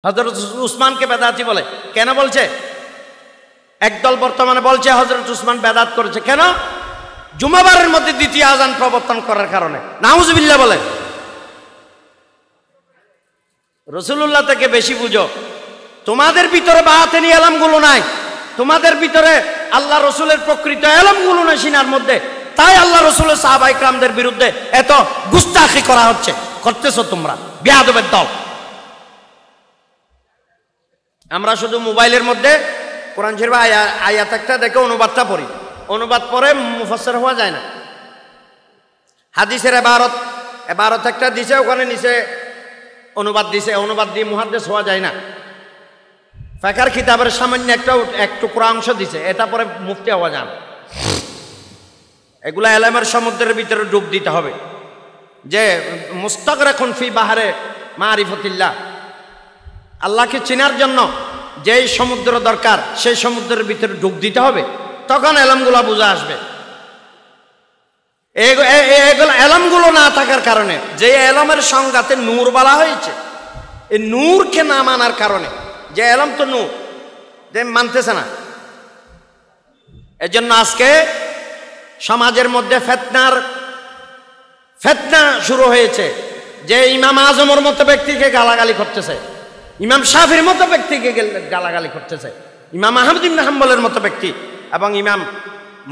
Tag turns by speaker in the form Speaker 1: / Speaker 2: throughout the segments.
Speaker 1: হযরত উসমানকে বেদাতি বলে। কেন বলছে? একদল বর্তমানে বলছে হযরত উসমান বেদাত করেছে। কেন? জুমাবারের মধ্যে দ্বিতীয় আজান প্রবর্তন করার কারণে। নাউজুবিল্লাহ বলে। রাসূলুল্লাহ থেকে বেশি বুঝো। তোমাদের ভিতরে বাতিনি ইলমগুলো নাই, তোমাদের ভিতরে আল্লাহ রসুলের প্রকৃত ইলমগুলো নাই সিনার মধ্যে। তাই আল্লাহ রসুলের সাহাবায়ে কেরামদের বিরুদ্ধে এত গুস্তাখি করা হচ্ছে, করতেছো তোমরা বেয়াদবের দল। আমরা শুধু মোবাইলের মধ্যে কোরআন শরীফ আয়াত একটা দেখে অনুবাদটা পড়ি, অনুবাদ পরে মুফাসসির হওয়া যায় না। হাদিসের এবারত একটা দিছে, ওখানে নিচে অনুবাদ দিছে, অনুবাদ দিয়ে মুহাদ্দিস হওয়া যায় না। ফিকহের কিতাবের সামান্য এক টুকরা অংশ দিছে, এটা পরে মুফতি হওয়া যায় না। এগুলা ইলমের সমুদ্রের ভিতরে ডুব দিতে হবে, যে মুস্তাগরাকুন ফি বাহরে মারিফাতিল্লাহ। আল্লাহকে চেনার জন্য যেই সমুদ্র দরকার সেই সমুদ্রের ভিতরে ডুব দিতে হবে, তখন ইলমগুলো বুঝে আসবে। এগুলো ইলমগুলো না থাকার কারণে, যে ইলমের সংজ্ঞাতে নূর বলা হয়েছে, এই নূরকে না মানার কারণে, যে ইলম তো নূর, যে মানতেছে না। এজন্য আজকে সমাজের মধ্যে ফিতনা শুরু হয়েছে, যে ইমাম আজমের মতো ব্যক্তিকে গালাগালি করতেছে, ইমাম শাফির মতো ব্যক্তিকে গালাগালি করতেছে, ইমাম আহমদ ইবনে হাম্বলের মতো ব্যক্তি এবং ইমাম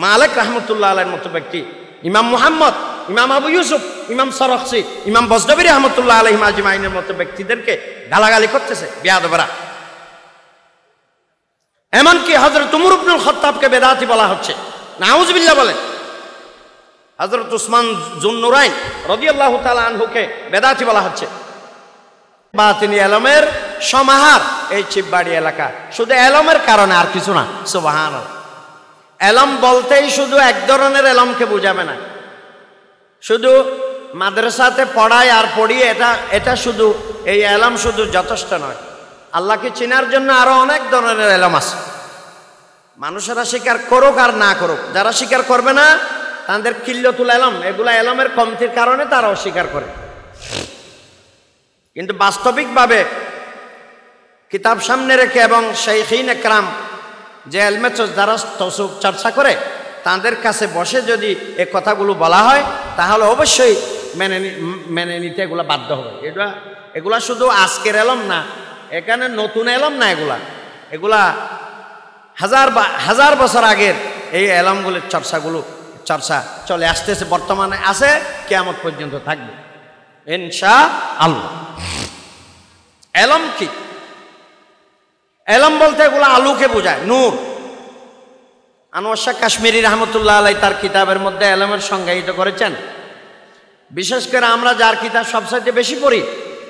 Speaker 1: মালিক রাহমাতুল্লাহ আলাইহির মতো ব্যক্তি, ইমাম মুহাম্মদ, ইমাম আবু ইউসুফ, ইমাম সরখসি, ইমাম বজদবি রাহমাতুল্লাহ আলাইহিম আজমাইনের মতো ব্যক্তিদেরকে গালাগালি করতেছে বেয়াদবরা। এমনকি হযরত উমর ইবনুল খাত্তাবকে বেদাতি বলা হচ্ছে। নাউজুবিল্লাহ বলেন। হযরত উসমান যুন্নুরাইন রাদিয়াল্লাহু তাআলা আনহুকে বেদাতি বলা হচ্ছে। বাতিনি ইলমের সমাহার এই চিপবাড়ি এলাকা, শুধু ইলমের কারণে, আর কিছু না। সুবহানাল্লাহ। ইলম বলতেই শুধু এক ধরনের ইলমকে বোঝাবে না, শুধু মাদ্রাসাতে পড়ায় আর পড়িয়ে এটা শুধু এই ইলম শুধু যথেষ্ট নয়। আল্লাহকে চেনার জন্য আরো অনেক ধরনের ইলম আছে। মানুষেরা স্বীকার করুক আর না করুক, যারা স্বীকার করবে না তাদের কিল্লাতুল ইলম, এগুলা ইলমের কমতির কারণে তারা অস্বীকার করে। কিন্তু বাস্তবিকভাবে কিতাব সামনে রেখে এবং শাইখিন একরাম যে ইলমে যারা চর্চা করে, তাদের কাছে বসে যদি এই কথাগুলো বলা হয়, তাহলে অবশ্যই মেনে নিতে এগুলা বাধ্য হবে। এগুলা শুধু আজকের ইলম না, এখানে নতুন ইলম না, এগুলা হাজার বছর আগের এই ইলমগুলোর চর্চা চলে আসতেছে, বর্তমানে আছে, কিয়ামত পর্যন্ত থাকবে ইনশাআল্লাহ। ইলম কি? ইলম বলতে এগুলো আলোকে বোঝায়, নূর। আনোয়ার শাহ কাশ্মীরি রাহমাতুল্লাহ আলাইহি তার কিতাবের মধ্যে ইলমের সংজ্ঞায়িত করেছেন। বিশেষ করে আমরা যার কিতাব সবচাইতে বেশি পড়ি,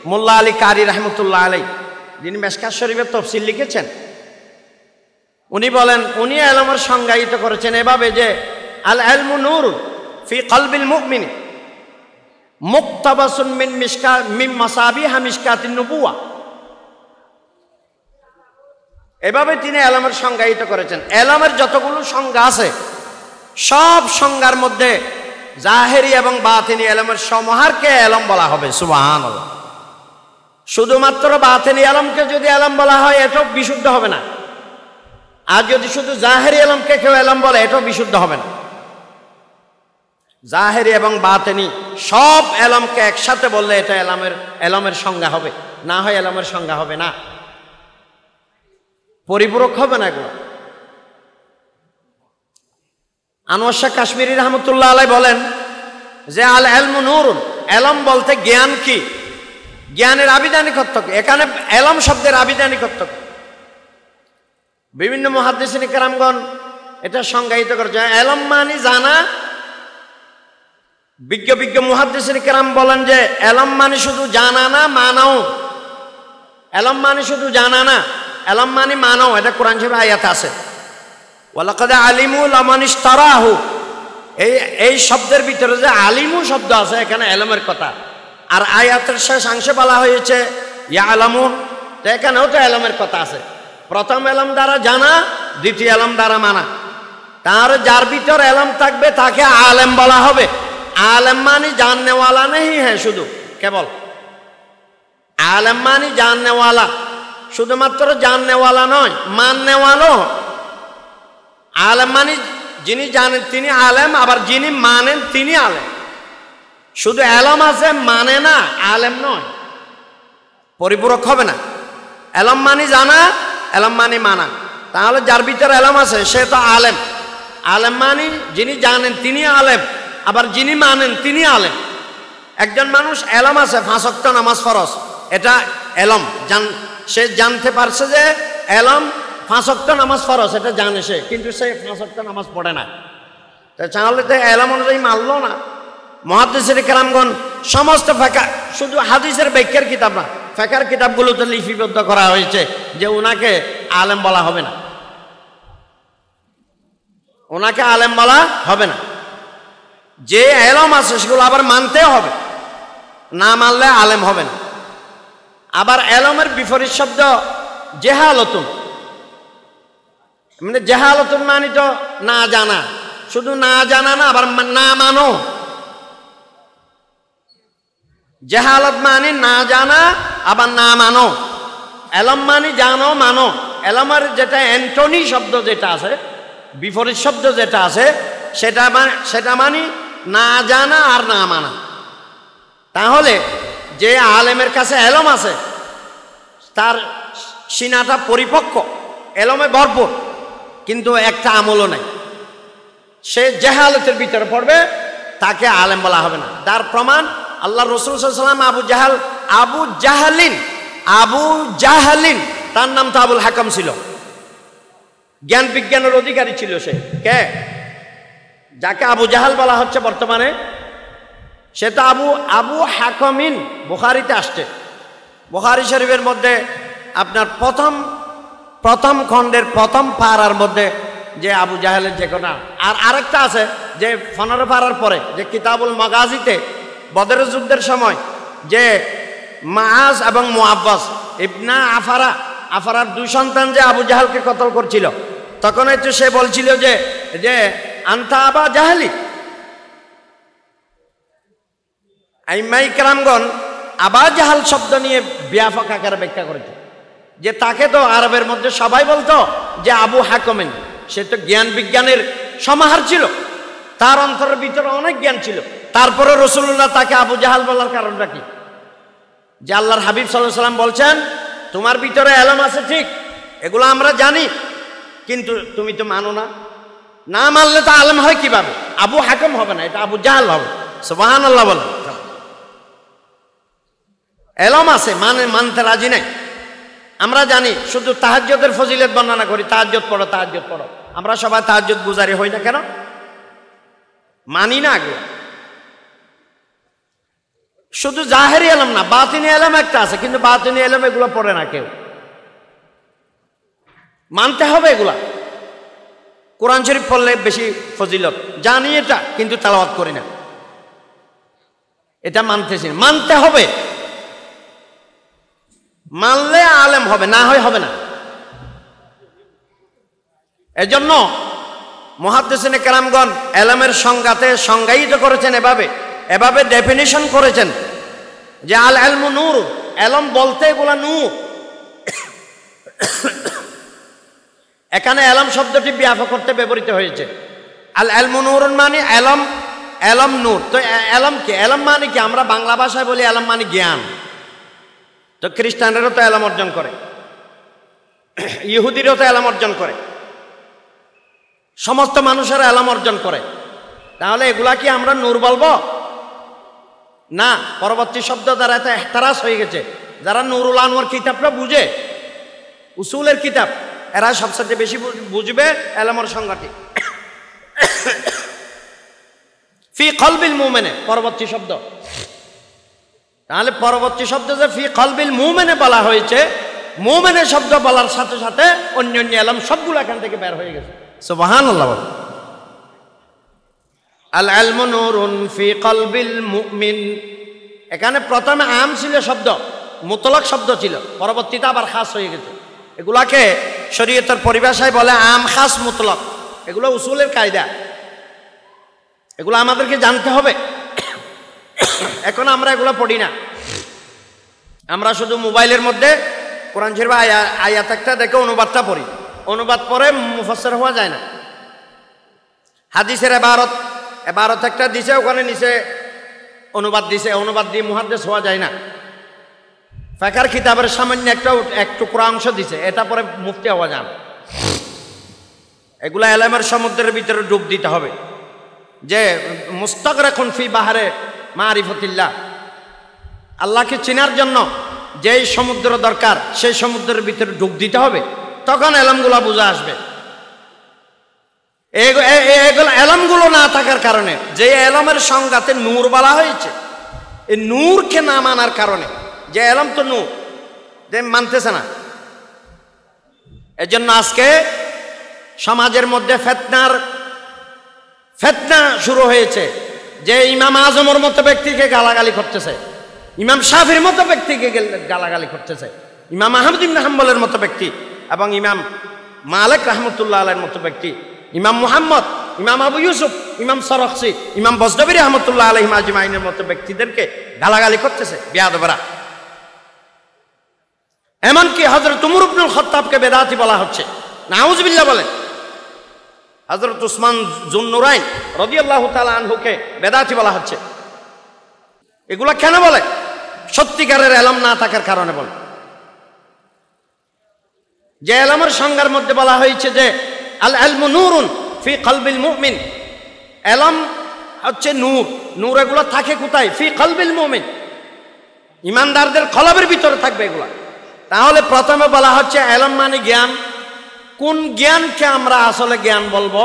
Speaker 1: মোল্লা আলী কারি রাহমাতুল্লাহ আলাইহি, যিনি মিশকাত শরীফের তাফসীর লিখেছেন, উনি বলেন, উনি ইলমের সংজ্ঞায়িত করেছেন এভাবে যে আল ইলমু নূর ফি কলবিল মুমিন মুক্তাবাসুন মিন মাসাবিহা মিশকাতিন নবুওয়া। এভাবে তিনি ইলমের সংজ্ঞায়িত করেছেন। ইলমের যতগুলো সংজ্ঞা আছে, সব সংজ্ঞার মধ্যে জাহেরি এবং বাতিনি ইলমের সমাহারকে ইলম বলা হবে। সুবহানাল্লাহ। শুধুমাত্র বাতিনি ইলমকে যদি ইলম বলা হয়, এটাও বিশুদ্ধ হবে না। আর যদি শুধু জাহেরি ইলমকে কেউ ইলম বলে, এটাও বিশুদ্ধ হবে না। জাহেরি এবং বাতিনি সব ইলমকে একসাথে বললে এটা ইলমের সংজ্ঞা হবে, না হয় ইলমের সংজ্ঞা হবে না, পরিপূরক হবে না এগুলো। আনোয়ার শাহ কাশ্মীরি রাহমাতুল্লাহ আলাইহি বলেন যে আল ইলমু নূরুন, ইলম বলতে জ্ঞান কি, জ্ঞানের আবিধানিক অর্থ কি। এখানে ইলম শব্দের আবিধানিক অর্থ কি, বিভিন্ন মুহাদ্দিসিন কেরামগণ এটা সংজ্ঞায়িত করেছে। ইলম মানে জানা। বিজ্ঞ মুহাদ্দিসিন কেরাম বলেন যে ইলম মানে শুধু জানা না, মানাও। ইলম মানে শুধু জানা না, ইলম মানে মানাও। এটা কোরআন শরীফে আয়াত আছে, ওয়ালাকাদ আলিমু লামান ইশতারাহু। এই শব্দের ভিতরে যে আলিমু শব্দ আছে, এখানে ইলমের কথা। আর আয়াতের শেষাংশে বলা হয়েছে ইয়ালামু, তো এখানেও তো ইলমের কথা আছে। প্রথম ইলম দ্বারা জানা, দ্বিতীয় ইলম দ্বারা মানা। তার যার ভিতর ইলম থাকবে তাকে আলেম বলা হবে। আলেম মানে জাননেওয়ালা নেই, হ্যাঁ, শুধু কেবল আলেম মানে জাননেওয়ালা। শুধুমাত্র জাননেওয়ালা নয়, মাননেওয়ালাও। আলেম মানে যিনি জানেন তিনি আলেম, আবার যিনি মানেন তিনি আলেম। শুধু এলম আছে মানে না, আলেম নয়, পরিপূরক হবে না। এলম মানে জানা, এলম মানে মানা। তাহলে যার ভিতরে এলম আছে সে তো আলেম। আলেম মানে যিনি জানেন তিনি আলেম, আবার যিনি মানেন তিনি আলেম। একজন মানুষ এলম আছে 5 ওয়াক্ত নামাজ ফরজ, এটা এলম, সে জানতে পারছে যে এলম 5 ওয়াক্ত নামাজ ফরজ, এটা জানে সে, কিন্তু সে 5 ওয়াক্ত নামাজ পড়ে না। তাহলে তো এলম অনুযায়ী মানলো না। মুহাদ্দিসিনে কেরামগণ সমস্ত ফিকহ, শুধু হাদিসের ব্যাখ্যার কিতাব না, ফিকহের কিতাবগুলোতে লিপিবদ্ধ করা হয়েছে যে ওনাকে আলেম বলা হবে না, ওনাকে আলেম বলা হবে না। যে এলম আছে সেগুলো আবার মানতে হবে, না মানলে আলেম হবে না। আবার এলমের বিপরীত শব্দ জেহালতুন, মানে জেহালতুন মানে তো না জানা, শুধু না জানা না, আবার না মানো। জেহালত মানে না জানা, আবার না মানো। এলম মানে জানো মানো। এলমের যেটা অ্যান্টনি শব্দ যেটা আছে, বিপরীত শব্দ যেটা আছে, সেটা মানে না জানা আর না মানা। তাহলে যে আলেমের কাছে এলম আছে তার সিনাটা পরিপক্ক, এলমে ভরপুর, কিন্তু একটা আমলও নাই, সে জেহালতের ভিতরে পড়বে, তাকে আলেম বলা হবে না। তার প্রমাণ আল্লাহ রাসূল সাল্লাল্লাহু আলাইহি ওয়াসাল্লাম আবু জাহলিন, তার নাম তো আবুল হাকাম ছিল, জ্ঞান বিজ্ঞানের অধিকারী ছিল সে। কে? যাকে আবু জাহাল বলা হচ্ছে বর্তমানে, সে তো আবু হাকামিন, বুখারীতে আসছে। বুখারী শরীফের মধ্যে আপনার প্রথম খণ্ডের প্রথম পারার মধ্যে যে আবু জাহেলের যে কোনা, আর আরেকটা আছে যে 15 পারার পরে যে কিতাবুল মাগাজিতে বদরের যুদ্ধের সময় যে মাআজ এবং মুআব্বাস ইবনা আফারার 2 সন্তান যে আবু জাহালকে কতল করছিল, তখন তো সে বলছিল যে আনতা আবা জাহলি। আইমাই কেরামগণ আবা জাহাল শব্দ নিয়ে ব্যাপক আকারে ব্যাখ্যা করেছে যে তাকে তো আরবের মধ্যে সবাই বলতো যে আবু হাকমেন, সে তো জ্ঞান বিজ্ঞানের সমাহার ছিল, তার অন্তরের ভিতরে অনেক জ্ঞান ছিল। তারপরে রাসূলুল্লাহ তাকে আবু জাহাল বলার কারণটা কি? যে আল্লাহর হাবিব সাল্লাল্লাহু আলাইহি ওয়াসাল্লাম বলছেন তোমার ভিতরে এলম আছে ঠিক, এগুলো আমরা জানি, কিন্তু তুমি তো মানো না, না মানলে তো আলেম হয় কিভাবে? আবু হাকম হবে না, এটা আবু জাহাল হবে। সুবহানাল্লাহ বলেন। এলম আছে, মানতে রাজি নাই। আমরা জানি, শুধু তাহাজ্জুদের ফজিলত বর্ণনা করি, তাহাজ্জুদ পড়ো। আমরা সবাই তাহাজ্জুদ গুজারি হই না কেন? মানি না আগে। শুধু জাহেরি এলম না, বাতিনি এলম একটা আছে, কিন্তু বাতিনি এলম এগুলো পড়ে না কেউ। মানতে হবে এগুলা। কোরআন শরীফ পড়লে বেশি ফজিলত, জানি এটা, কিন্তু তেলাওয়াত করি না, এটা মানতে হবে। মানলে আলেম হবে, না হয় হবে না। এজন্য মুহাদ্দিসিনে কেরামগণ এলমের সংজ্ঞায়িত করেছেন, এভাবে ডেফিনিশন করেছেন যে আল ইলমু নূর, এলম বলতে এগুলা নূর। এখানে এলম শব্দটি ব্যাপক করতে ব্যবহৃত হয়েছে। আল ইলমু নূরুন মানে এলম নূর। তো এলম কি? এলম মানে কি? আমরা বাংলা ভাষায় বলি এলম মানে জ্ঞান। তো খ্রিস্টানেরও তো এলম অর্জন করে, ইহুদিরও তো এলম অর্জন করে, সমস্ত মানুষের এলম অর্জন করে। তাহলে এগুলা কি আমরা নূর বলবো? না, পরবর্তী শব্দ দ্বারা এত এহতারাস হয়ে গেছে। যারা নুরুল আনোয়ার কিতাবটা বুঝে, উসুলের কিতাব, এরা সবচেয়ে বেশি বুঝবে এলমের সংজ্ঞাটি। ফি কলবিল মুমিনে পরবর্তী শব্দ। তাহলে পরবর্তী শব্দ যে ফি কলবিল মুমিনে বলা হয়েছে, মুমিনের শব্দ বলার সাথে সাথে অন্যান্য এলম সবগুলো এখান থেকে বের হয়ে গেছে। সুবহানাল্লাহ। আল ইলমু নূরুন ফি কলবিল মুমিন। এখানে প্রথমে আম ছিল শব্দ, মুতলক শব্দ ছিল, পরবর্তীতে আবার খাস হয়ে গেছে। এগুলাকে শরীয়তের পরিভাষায় বলে আম, খাস, মুতলক। এগুলো উসুলের কায়দা, এগুলো আমাদেরকে জানতে হবে। এখন আমরা এগুলো পড়ি না, আমরা শুধু মোবাইলের মধ্যে কোরআন শরীফ আয়াত একটা দেখে অনুবাদটা পড়ি, অনুবাদ পরে মুফাসসির হওয়া যায় না। হাদিসের এবারত একটা দিছে, ওখানে নিচে অনুবাদ দিছে, অনুবাদ দিয়ে মুহাদ্দিস হওয়া যায় না। ফিকহের কিতাবের সামান্য এক টুকরা অংশ দিছে, এটা পরে মুফতি হওয়া যায় না। এগুলা এলেমের সমুদ্রের ভিতরে ডুব দিতে হবে, যে মুস্তাগরাকুন ফি বাহরে মারিফাতিল্লাহ, আল্লাহকে চেনার জন্য যেই সমুদ্র দরকার সেই সমুদ্রের ভিতরে ডুব দিতে হবে, তখন এলমগুলা বুঝে আসবে। এলমগুলো না থাকার কারণে, যে এলমের সংজ্ঞাতে নূর বলা হয়েছে, এই নূরকে না মানার কারণে, যে এলম তো নূর, যে মানতেছে না, এজন্য আজকে সমাজের মধ্যে ফিতনা শুরু হয়েছে। যে ইমাম আজমের মতো ব্যক্তিকে গালাগালি করতেছে, ইমাম শাফির মতো ব্যক্তিকে গালাগালি করতেছে, ইমাম আহমদ ইবনে হাম্বলের মতো ব্যক্তি এবং ইমাম মালিক রাহমাতুল্লাহ আলাইহির মতো ব্যক্তি, ইমাম মুহাম্মদ, ইমাম আবু ইউসুফ, ইমাম সরখসি, ইমাম বজদবি রাহমাতুল্লাহ আলাইহিম আজমাইনের মতো ব্যক্তিদেরকে গালাগালি করতেছে বেয়াদবরা। এমনকি হযরত উমর ইবনুল খাত্তাবকে বেদাতি বলা হচ্ছে, নাউযুবিল্লাহ বলেন। হযরত উসমান যুন্নুরাইন রাদিয়াল্লাহু তাআলা আনহুকে বেদাতি বলা হচ্ছে। এগুলা কেন বলে? সত্যিকারের এলম না থাকার কারণে বলে। যে এলমের সংজ্ঞার মধ্যে বলা হয়েছে যে আল ইলমু নূরুন ফি কলবিল মুমিন, এলম হচ্ছে নূর। নূর এগুলো থাকে কোথায়? ফি কলবিল মুমিন, ইমানদারদের কলবের ভিতরে থাকবে এগুলা। তাহলে প্রথমে বলা হচ্ছে এলম মানে জ্ঞান। কোন জ্ঞানকে আমরা আসলে জ্ঞান বলবো?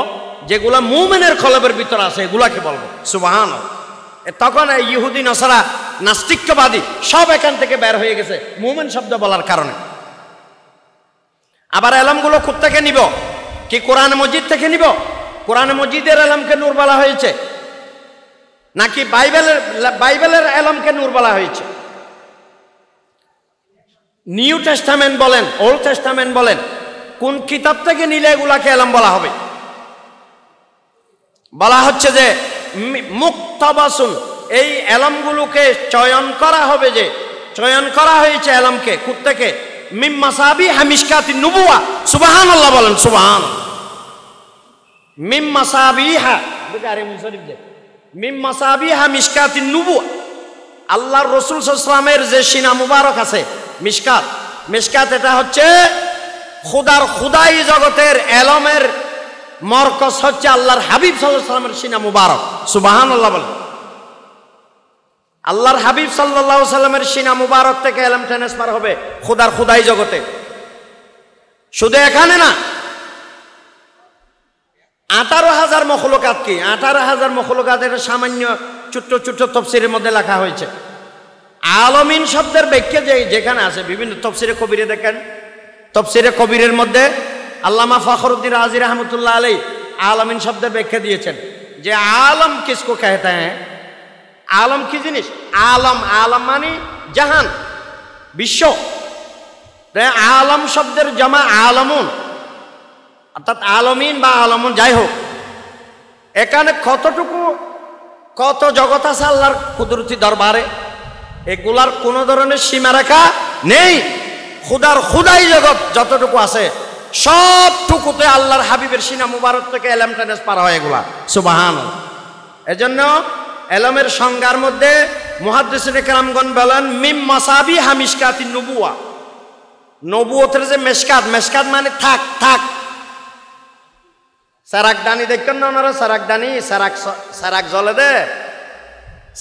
Speaker 1: যেগুলা মুমিনের কলবের ভিতরে আছে এগুলাকে বলবো। সুবহানাল্লাহ। তখন ইহুদি নাসারা নাস্তিক্যবাদী সব এখান থেকে বের হয়ে গেছে মুমিন শব্দ বলার কারণে। আবার এলমগুলো কোত্থেকে নিব? কি কোরআন মজিদ থেকে নিব? কোরআন মজিদের এলমকে নূর বলা হয়েছে, নাকি বাইবেলের এলমকে নূর বলা হয়েছে? নিউ টেস্টামেন্ট বলেন, ওল্ড টেস্টামেন্ট বলেন, কোন কিতাব থেকে নিলে এগুলাকে এলম বলা হবে? বলা হচ্ছে যে মুক্তাবাসুন, এই এলমগুলোকে চয়ন করা হবে, যে চয়ন করা হয়েছে এলমকে কোত্থেকে? মিম মাসাবিহা মিশকাতিন নুবুওয়া। সুবহানাল্লাহ বলেন, সুবহানাল্লাহ। মিম মাসাবিহা, বুখারী মুসলিম, যে মিম মাসাবিহা মিশকাতিন নুবুওয়া, আল্লাহর রাসূল সাল্লাল্লাহু আলাইহি ওয়াসাল্লামের যে সিনা মুবারক আছে মিশকাত, মিশকাত এটা হচ্ছে খুদাই জগতের এলমের মরকজ হচ্ছে আল্লাহর হাবিব সাল্লাল্লাহু আলাইহি ওয়াসাল্লামের সিনা মুবারক। সুবহানাল্লাহ বলেন। আল্লাহর হাবিব সাল্লাল্লাহু আলাইহি ওয়াসাল্লামের সিনা মুবারক থেকে এলম ট্রান্সফার হবে খুদাই জগতে। শুধু এখানে না, 18,000 মখলুকাত। কি 18,000 মখলুকাতের সামান্য ছোট্ট ছোট্ট তাফসীরের মধ্যে লেখা হয়েছে। আলামিন শব্দের ব্যাখ্যা যেখানে আছে বিভিন্ন তাফসীরে কবিরে দেখেন, তাফসীরে কবিরের মধ্যে আল্লামা ফখরুদ্দিন রাজি রহমতুল্লাহ আলাইহি আলামিন শব্দের ব্যাখ্যা দিয়েছেন যে আলম কিসको कहते हैं। আলম কি জিনিস? আলম মানে জাহান, বিশ্ব। আলম শব্দের জমা আলমুন, অর্থাৎ আলমিন বা আলমুন, যাই হোক, এখানে কত জগৎ আছে আল্লাহর কুদরতি দরবারে, এগুলার কোন ধরনের সীমারেখা নেই। খুদাই জগৎ যতটুকু আছে সবটুকুতে আল্লাহর হাবিবের সিনা মুবারক থেকে এলম ট্রান্সফার হয় এগুলা। সুবহানাল্লাহ। এজন্য এলমের সংজ্ঞার মধ্যে মুহাদ্দিসিনে কেরামগণ বলেন মিম মাসাবিহা মিশকাতিন নুবুওয়া, নবুয়তের যে মেশকাত মানে থাক। সারাকদানি দেখেন না ওনারা? সারাকদানি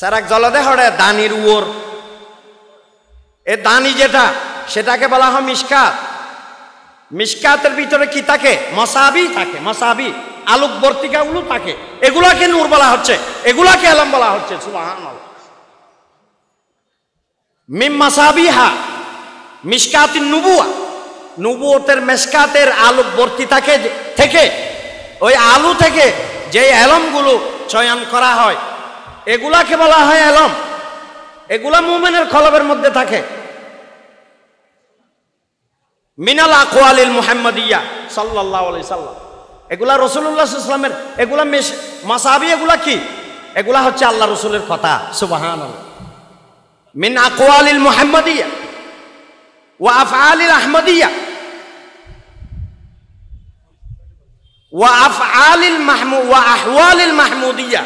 Speaker 1: সারাক জলে দে হড়ে দানির উয়োর, এ দানি যেটা, সেটাকে বলা হয় মিশকাত। মিশকাতের ভিতরে কি থাকে? মসাবি থাকে, মসাবি আলোক বর্তিকাগুলো থাকে, এগুলাকে নূর বলা হচ্ছে, এগুলাকে এলম বলা হচ্ছে। সুবহানাল্লাহ। মিম মাসাবিহা মিশকাতিন নুবুওয়া, নবুয়তের মিশকাতের আলোক বর্তি থেকে ওই আলু থেকে যে এলমগুলো চয়ন করা হয় এগুলাকে বলা হয় এলম। এগুলা মুমিনের কলবের মধ্যে থাকে। মিনাল আকওয়ালিল মুহাম্মাদিয়া সাল্লাল্লাহু আলাইহি সাল্লাম, এগুলা রাসূলুল্লাহ সাল্লাল্লাহু আলাইহি ওয়াসাল্লামের, এগুলা মাসাবি, এগুলা কি? এগুলা হচ্ছে আল্লাহ রাসূলের কথা। সুবহানাল্লাহ। মিন আকওয়ালিল মুহাম্মাদিয়া ওয়া আফআলিল আহমদিয়া ওয়া আফআলিল মাহমুদ ওয়া আহওয়ালিল মাহমুদিয়া।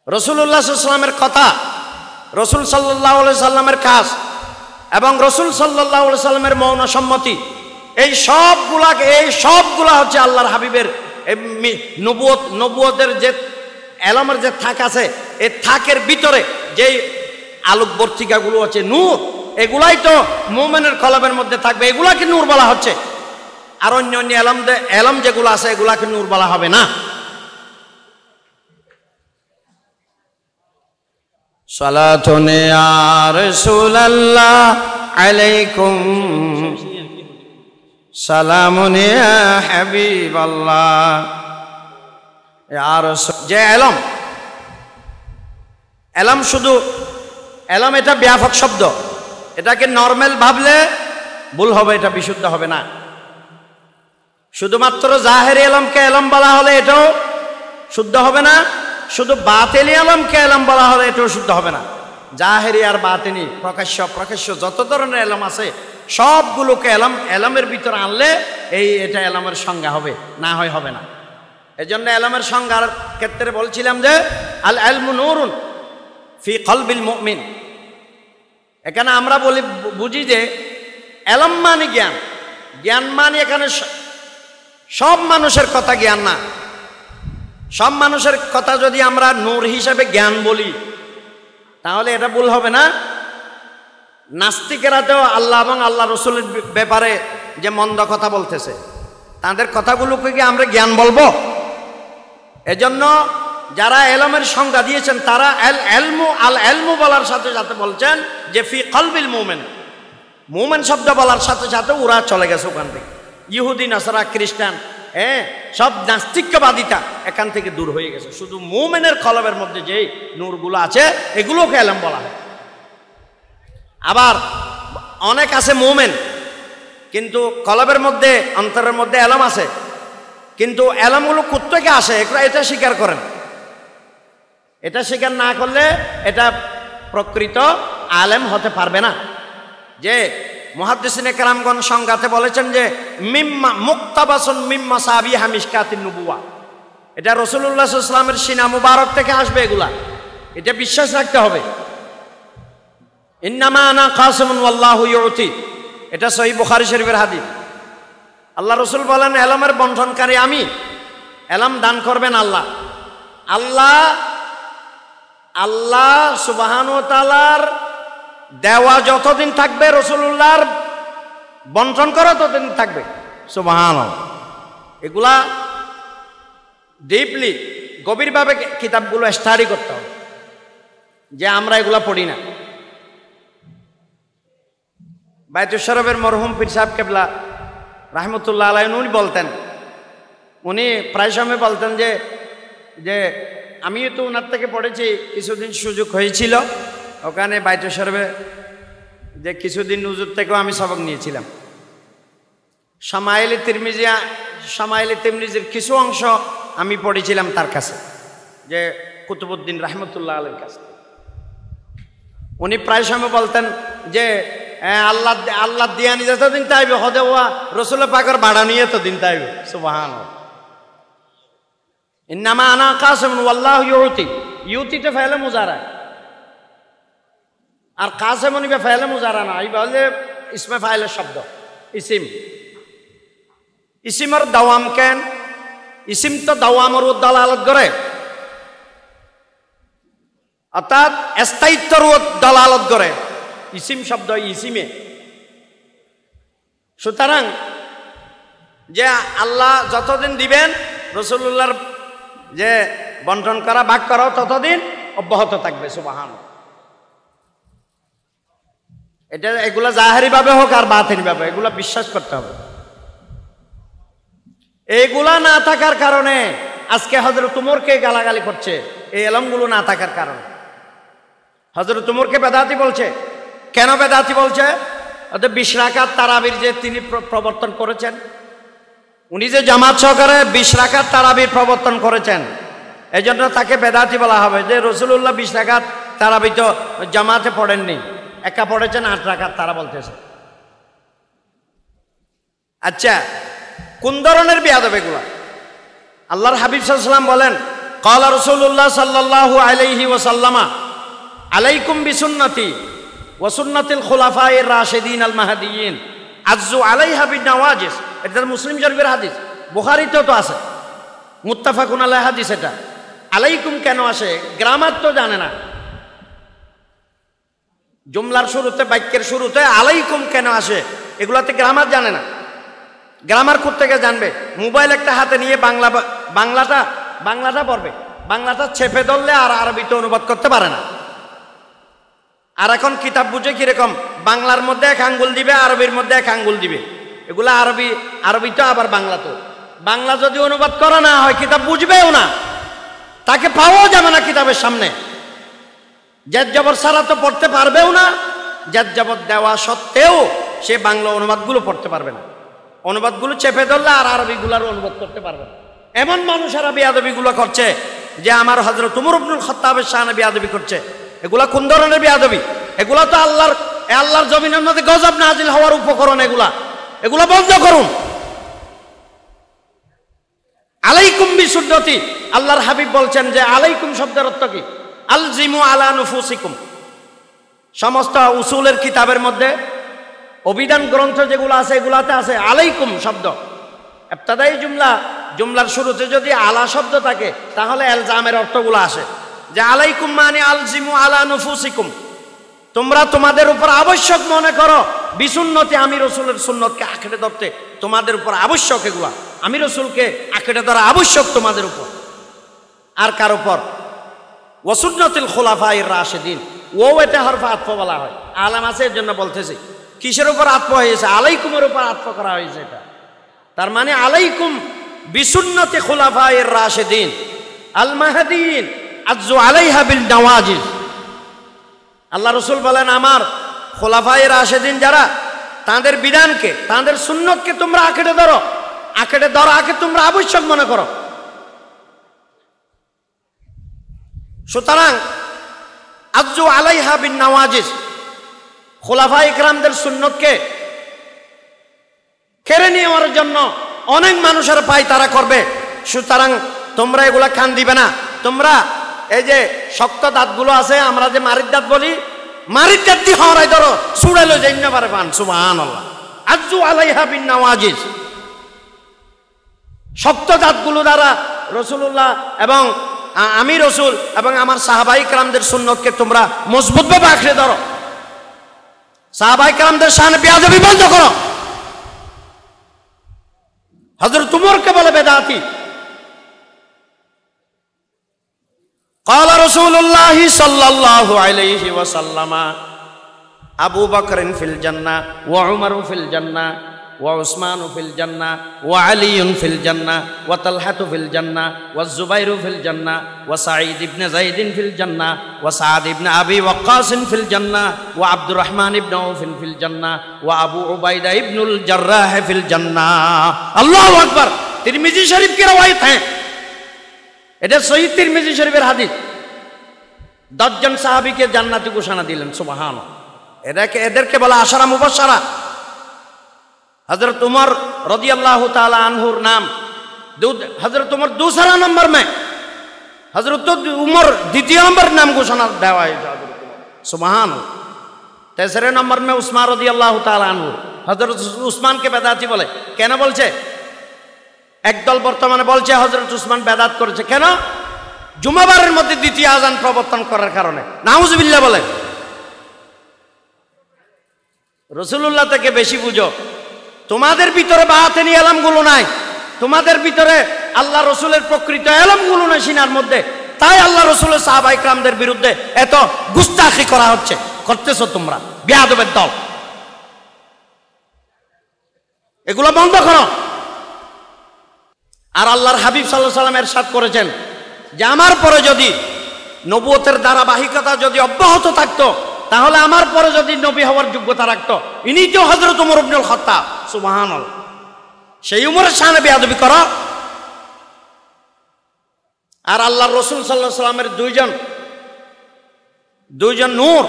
Speaker 1: রাসূলুল্লাহ সাল্লাল্লাহু আলাইহি ওয়াসাল্লামের কথা, রাসূল সাল্লাল্লাহু আলাইহি সাল্লামের কাজ এবং রাসূল সাল্লাল্লাহু আলাইহি সাল্লামের মৌন সম্মতি, এই সবগুলা হচ্ছে আল্লাহর হাবিবের নবুয়তের যে এলমের যে থাক আছে, এই থাকের ভিতরে যে আলোকবর্তিকাগুলো আছে নূর, এগুলাই তো মুমিনের কলবের মধ্যে থাকবে, এগুলাকে নূর বলা হচ্ছে। আর অন্য অন্য এলম যেগুলো আছে এগুলাকে নূর বলা হবে না। সালাতুন ইয়া রাসূলুল্লাহ আলাইকুম সালামুন ইয়া হাবিবাল্লাহ। ইয়া রাসূল, যে এলম শুধু এলম, এটা ব্যাপক শব্দ, এটাকে নরমাল ভাবলে ভুল হবে, এটা বিশুদ্ধ হবে না। শুধুমাত্র জাহেরি এলমকে এলম বলা হলে এটাও শুদ্ধ হবে না, শুধু বাতিনি এলমকে এলম বলা হলে এটাও শুদ্ধ হবে না। জাহেরি আর বাতিনি, প্রকাশ্য যত ধরনের এলম আছে সবগুলোকে এলমের ভিতরে আনলে এটা এলমের সংজ্ঞা হবে, না হয় হবে না। এজন্য এলমের সংজ্ঞার ক্ষেত্রে বলছিলাম যে আল ইলমু নূরুন ফি কলবিল মুমিন। এখানে আমরা বুঝি যে এলম মানে জ্ঞান, জ্ঞান মানে এখানে সব মানুষের কথা জ্ঞান না। সব মানুষের কথা যদি আমরা নূর হিসাবে জ্ঞান বলি তাহলে এটা ভুল হবে না। নাস্তিকেরাতেও আল্লাহ এবং আল্লাহ রসুলের ব্যাপারে যে মন্দ কথা বলতেছে, তাদের কথাগুলোকে কি আমরা জ্ঞান বলবো? এজন্য যারা এলমের সংজ্ঞা দিয়েছেন তারা আল এলমু বলার সাথে সাথে বলছেন যে ফি কলবিল মুমিন। মুমিন শব্দ বলার সাথে সাথে ওরা চলে গেছে ওখান থেকে, ইহুদি নাসারা খ্রিস্টান, সব নাস্তিক্যবাদিতা এখান থেকে দূর হয়ে গেছে। শুধু মুমিনের কলবের মধ্যে যে নূরগুলো আছে এগুলোকে এলম বলা হয়। আবার অনেক আছে মুমিন কিন্তু কলবের মধ্যে অন্তরের মধ্যে এলম আছে, কিন্তু এলমগুলো কোত্থেকে আসে এটা স্বীকার করেন। এটা স্বীকার না করলে এটা প্রকৃত আলেম হতে পারবে না। যে মুহাদ্দিসিনে কেরামগণ সংজ্ঞাতে বলেছেন যে মিম্মা মুক্তাবাসুন মিম্মা সাবিহা মিশকাতিন নুবুওয়া, এটা রাসূলুল্লাহ সাল্লাল্লাহু আলাইহি ওয়াসাল্লামের সিনা মুবারক থেকে আসবে, এগুলা এটা বিশ্বাস রাখতে হবে। ইন্নামা আনা কাসিমুন ওয়াল্লাহু ইউতি, এটা সহিহ বুখারী শরীফের হাদিস। আল্লাহ রাসূল বলেন এলমের বন্টনকারী আমি, এলম দান করবেন আল্লাহ। আল্লাহ সুবহানাহু ওয়া তাআলার দেওয়া যতদিন থাকবে, রাসূলুল্লাহর বন্টন করা ততদিন থাকবে। সুবহানাল্লাহ। এগুলা ডিপলি গভীরভাবে কিতাবগুলো স্টাডি করতে হবে, যে আমরা এগুলা পড়ি না। বায়তুল শরফের মরহুম পীর সাহেব কেবলা রাহমাতুল্লাহ আলাইহি উনি বলতেন, উনি প্রায় সময় বলতেন যে আমিও তো ওনার থেকে পড়েছি, কিছুদিন সুযোগ হয়েছিল ওখানে বায়তুল শরফে, যে কিছুদিন হুজুর থেকেও আমি সবক নিয়েছিলাম। শামাইল তিরমিজির কিছু অংশ আমি পড়েছিলাম তার কাছে, যে কুতুবউদ্দিন রাহমাতুল্লাহ আলাইহির কাছে। উনি প্রায় সময় বলতেন যে আল্লাহ দিয়ানি যতদিন তাইবে হদে ওয়া রাসূল পাকের বাড়া নিয়ে ততদিন তাইবে। সুবহানাল্লাহ। ইন্নামা আনা কাসিমুন ওয়াল্লাহু ইউতি, ইউতিতে ফাইলে মুজারা, আর কাসিমুন বে ফাইলে মুজারা না, এই বলে ইসমে ফাইলের শব্দ ইসিমের দাওয়াম কেন? ইসিম তো দাওয়ামের দালালত করে, অর্থাৎ স্থায়িত্বর দালালত করে ইসিম শব্দ ইসিমে। সুতরাং যে আল্লাহ যতদিন দিবেন রাসূলুল্লাহর যে বন্টন করা ভাগ করাও ততদিন অব্যাহত থাকবে। সুবহানাল্লাহ। এটা এগুলা জাহেরি ভাবে হোক আর বাতিনি ভাবে এগুলা বিশ্বাস করতে হবে। এগুলা না থাকার কারণে আজকে হযরত উমরকে গালাগালি করছে, এই এলমগুলো না থাকার কারণে। হযরত উমরকে বেদাতি বলছে। কেন বেদাতি বলছে? অর্থাৎ 20 রাকাত তারাবির যে তিনি প্রবর্তন করেছেন, উনি যে জামাত সহকারে 20 রাকাত তারাবির প্রবর্তন করেছেন, এজন্য তাকে বেদাতি বলা হবে। যে রাসূলুল্লাহ 20 রাকাত তারাবি তো জামাতে পড়েননি, একা পড়েছেন 8 রাকাত, তারা বলতেছে। আচ্ছা, কোন ধরনের বেয়াদব এগুলা? আল্লাহর হাবিব সাল্লাল্লাহু আলাইহি ওয়াসাল্লাম বলেন, ক্বালা রাসূলুল্লাহ সাল্লাল্লাহু আলাইহি ওয়াসাল্লামা আলাইকুম বিসুন্নতি ওয়া সুন্নাতিল খুলাফায়ে রাশিদিন আল মাহদিয়িন আযু আলাইহা বিনাওয়াজিস। এটা মুসলিম শরীফের হাদিস, বুখারীতেও তো আছে, মুত্তাফাকুন আলাইহি হাদিস। এটা আলাইকুম কেন আসে? গ্রামার তো জানে না। জুমলার শুরুতে, বাক্যের শুরুতে আলাইকুম কেন আসে, এগুলাতে গ্রামার জানে না। গ্রামার কোত্থেকে জানবে? মোবাইল একটা হাতে নিয়ে বাংলাটা পড়বে, বাংলাটা চেপে ধরলে আর আরবিতে অনুবাদ করতে পারে না। আর এখন কিতাব বুঝে কিরকম, বাংলার মধ্যে 1 আঙ্গুল দিবে, আরবির মধ্যে 1 আঙ্গুল দিবে। এগুলা আরবি তো আবার বাংলা তো। বাংলা যদি অনুবাদ করা না হয় কিতাব বুঝবেও না, তাকে পাওয়াও যাবে না কিতাবের সামনে। জেদ জবর ছাড়া তো পড়তে পারবেও না, জেদ জবর দেওয়া সত্ত্বেও সে বাংলা অনুবাদগুলো পড়তে পারবে না। অনুবাদগুলো চেপে ধরলে আর আরবিগুলার অনুবাদ করতে পারবে না। এমন মানুষেরা বেয়াদবিগুলো করছে যে আমার হযরত উমর ইবনুল খাত্তাবের শানে বেয়াদবি করছে। এগুলা কোন ধরনের বেয়াদবি? এগুলা তো আল্লাহর জমিনের মধ্যে গজব নাজিল হওয়ার উপকরণ। এগুলা বন্ধ করুন। আলাইকুম বিসুন্নতি, আল্লাহর হাবিব বলছেন যে আলাইকুম শব্দের অর্থ কি? আলজিমু আলা নুফুসিকুম। সমস্ত উসুলের কিতাবের মধ্যে, অভিধান গ্রন্থ যেগুলো আছে এগুলাতে আছে আলাইকুম শব্দ। ইবতিদাই জুমলার শুরুতে যদি আলা শব্দ থাকে তাহলে এলজামের অর্থগুলো আসে, যে আলাইকুম মানে আলজিমু আলা নুফুসিকুম, তোমরা তোমাদের উপর আবশ্যক মনে করো বিসুন্নতি, আমি রাসূলের সুন্নতকে আঁকড়ে ধরতে তোমাদের উপর আবশ্যক। এগুলা আমি রাসূলকে আঁকড়ে ধরা আবশ্যক তোমাদের উপর। আর কার উপর? ওয়া সুন্নাতিল খুলাফায়ে রাশিদিন। এটা হরফে আতফ বলা হয়, আলাম আছে এর জন্য বলতেছি। কিসের উপর আতফ হয়েছে? আলাইকুমের উপর আতফ করা হয়েছে। এটা তার মানে আলাইকুম বিসুন্নতি খুলাফায়ে রাশিদিন আল মাহদিয়িন আযু আলাইহা বিল নাওয়াজিজ। আল্লাহ রাসূল বলেন, আমার খুলাফায়ে রাশিদিন যারা, তাদের বিধানকে, তাদের সুন্নতকে তোমরা আঁকড়ে ধরো, আঁকে তোমরা আবশ্যক মনে করো। সুতরাং আযু আলাইহা বিন নাওয়াজিজ, খুলাফায়ে কিরামদের সুন্নতকে কেড়ে নেওয়ার জন্য অনেক মানুষের পায় তারা করবে। সুতরাং তোমরা এগুলা কান দিবে না। তোমরা এই যে শক্ত দাঁতগুলো আছে, আমরা যে মারির দাঁত বলি, মারির দাঁত দিয়ে হরাই ধরো, ছুড়াইলো যাইনা পারে পান। সুবহানাল্লাহ। আযু আলাইহা বিন নাওয়াজিজ, শক্ত দাঁতগুলো দ্বারা রাসূলুল্লাহ এবং আমি রাসূল এবং আমার সাহাবায়ে কিরামদের সুন্নতকে তোমরা মজবুতভাবে আঁকড়ে ধরো। সাহাবায়ে কিরামদের শানে বেয়াদবি বন্ধ করো। হযরত উমরকে বলে বেদাতি। قال رسول الله صلى الله عليه وسلم أبو بكر في الجنة وعمر في الجنة وعثمان في الجنة وعلي في الجنة وطلحة في الجنة والزبير في الجنة وسعيد بن زيد في الجنة وسعد بن أبي وقاص في الجنة وعبد الرحمن بن عوف في الجنة وأبو عبيدة بن الجراح في الجنة. الله أكبر. तिरमिजी शरीफ की रवायत है, এটা সহিহ তিরমিজি শরীফের হাদিস। 10 জন সাহাবীকে জান্নাতি ঘোষণা দিলেন। সুবহানাল্লাহ। এদেরকে বলা আশারা মুবাশশারা। हजरत उमर रदियल्लाहु ताला अन्हुर नाम, हजरत उमर दूसरा नंबर में, हजरत उमर द्वितीय नंबर नाम घोषणा देवा है। सुभान अल्लाह। तीसरे नंबर में उस्मान रदियल्लाहु ताला अन्हु। हजरत उस्मान के बेदाती बोले কেন বলছে? একদল বর্তমানে বলছে হযরত উসমান বেদাত করেছে। কেন? জুমাবারের মধ্যে দ্বিতীয় আযান প্রবর্তন করার কারণে। নাউজুবিল্লাহ বলে। রাসূলুল্লাহ থেকে বেশি বুঝো। তোমাদের ভিতরে বাতিনি ইলমগুলো নাই, তোমাদের ভিতরে আল্লাহ রাসূলের প্রকৃত ইলমগুলো নাই সিনার মধ্যে, তাই আল্লাহ রাসূলের সাহাবায়ে কিরামদের বিরুদ্ধে এত গুস্তাখি করা হচ্ছে, করতেছো তোমরা বেয়াদবের দল। এগুলো বন্ধ করো। আর আল্লাহর হাবিব সাল্লাল্লাহু আলাইহি ওয়াসাল্লাম ইরশাদ করেছেন যে আমার পরে যদি নবুয়তের ধারাবাহিকতা যদি অব্যাহত থাকতো, তাহলে আমার পরে যদি নবী হওয়ার যোগ্যতা রাখতো ইনি তো হযরত উমর ইবনুল খাত্তাব। সুবহানাল্লাহ। সেই উমরের শানে বেয়াদবি করো। আর আল্লাহর রাসূল সাল্লাল্লাহু আলাইহি ওয়াসাল্লামের দুইজন নূর,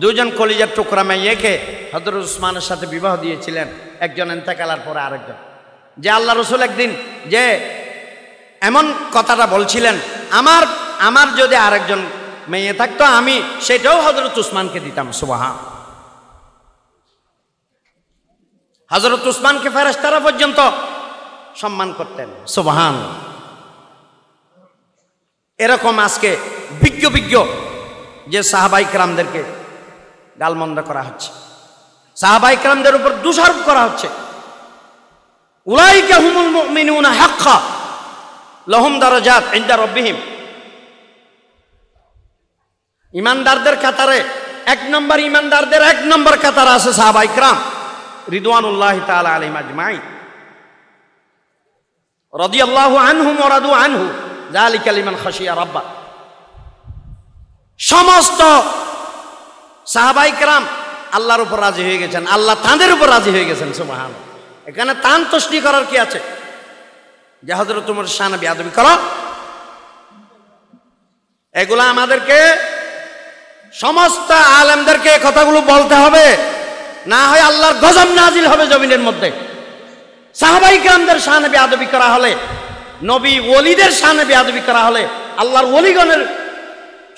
Speaker 1: দুজন কলিজার টুকরা মেয়েকে হযরত উসমানের সাথে বিবাহ দিয়েছিলেন, একজন ইন্তেকালের পরে আরেকজন। যে আল্লাহ রসুল একদিন যে এমন কথাটা বলছিলেন, আমার যদি আরেকজন মেয়ে থাকতো আমি সেটাও হযরত উসমানকে দিতাম। সুবহান। হযরত উসমানকে ফেরেশতারা পর্যন্ত সম্মান করতেন। সুবহান। এরকম আজকে বিজ্ঞ যে সাহাবায়ে কেরামদেরকে গালমন্দ করা হচ্ছে, সাহাবায়ে কেরামদের উপর দোষারোপ করা হচ্ছে। উলাইকা হুমুল মুমিনুনা হাক্কা লাহুম দারাজাত ইনদা রাব্বিহিম। ইমানদারদের কাতারে ইমানদারদের এক নম্বর কাতারে আছে সাহাবায়ে কেরাম রিদওয়ানুল্লাহি তাআলা আলাইহিম আজমাইন, রাদিয়াল্লাহু আনহুম ওয়া রাদু আনহু যালিকা লিমান খাশিয়া রাব্বা। সমস্ত সাহাবায়ে কেরাম আল্লাহর উপর রাজি হয়ে গেছেন, আল্লাহ তাদের উপর রাজি হয়ে গেছেন। সুবহানাল্লাহ। এখানে তান তশনি করার কি আছে যে হযরত ওমর শানে বেয়াদবি করো? এগুলা আমাদেরকে সমস্ত আলেমদেরকে এই কথাগুলো বলতে হবে, না হয় আল্লাহর গজব নাজিল হবে জমিনের মধ্যে। সাহাবায়ে কেরামদের শানে বেয়াদবি করা হলে, নবী ওলিদের শানে বেয়াদবি করা হলে, আল্লাহর ওলিগণের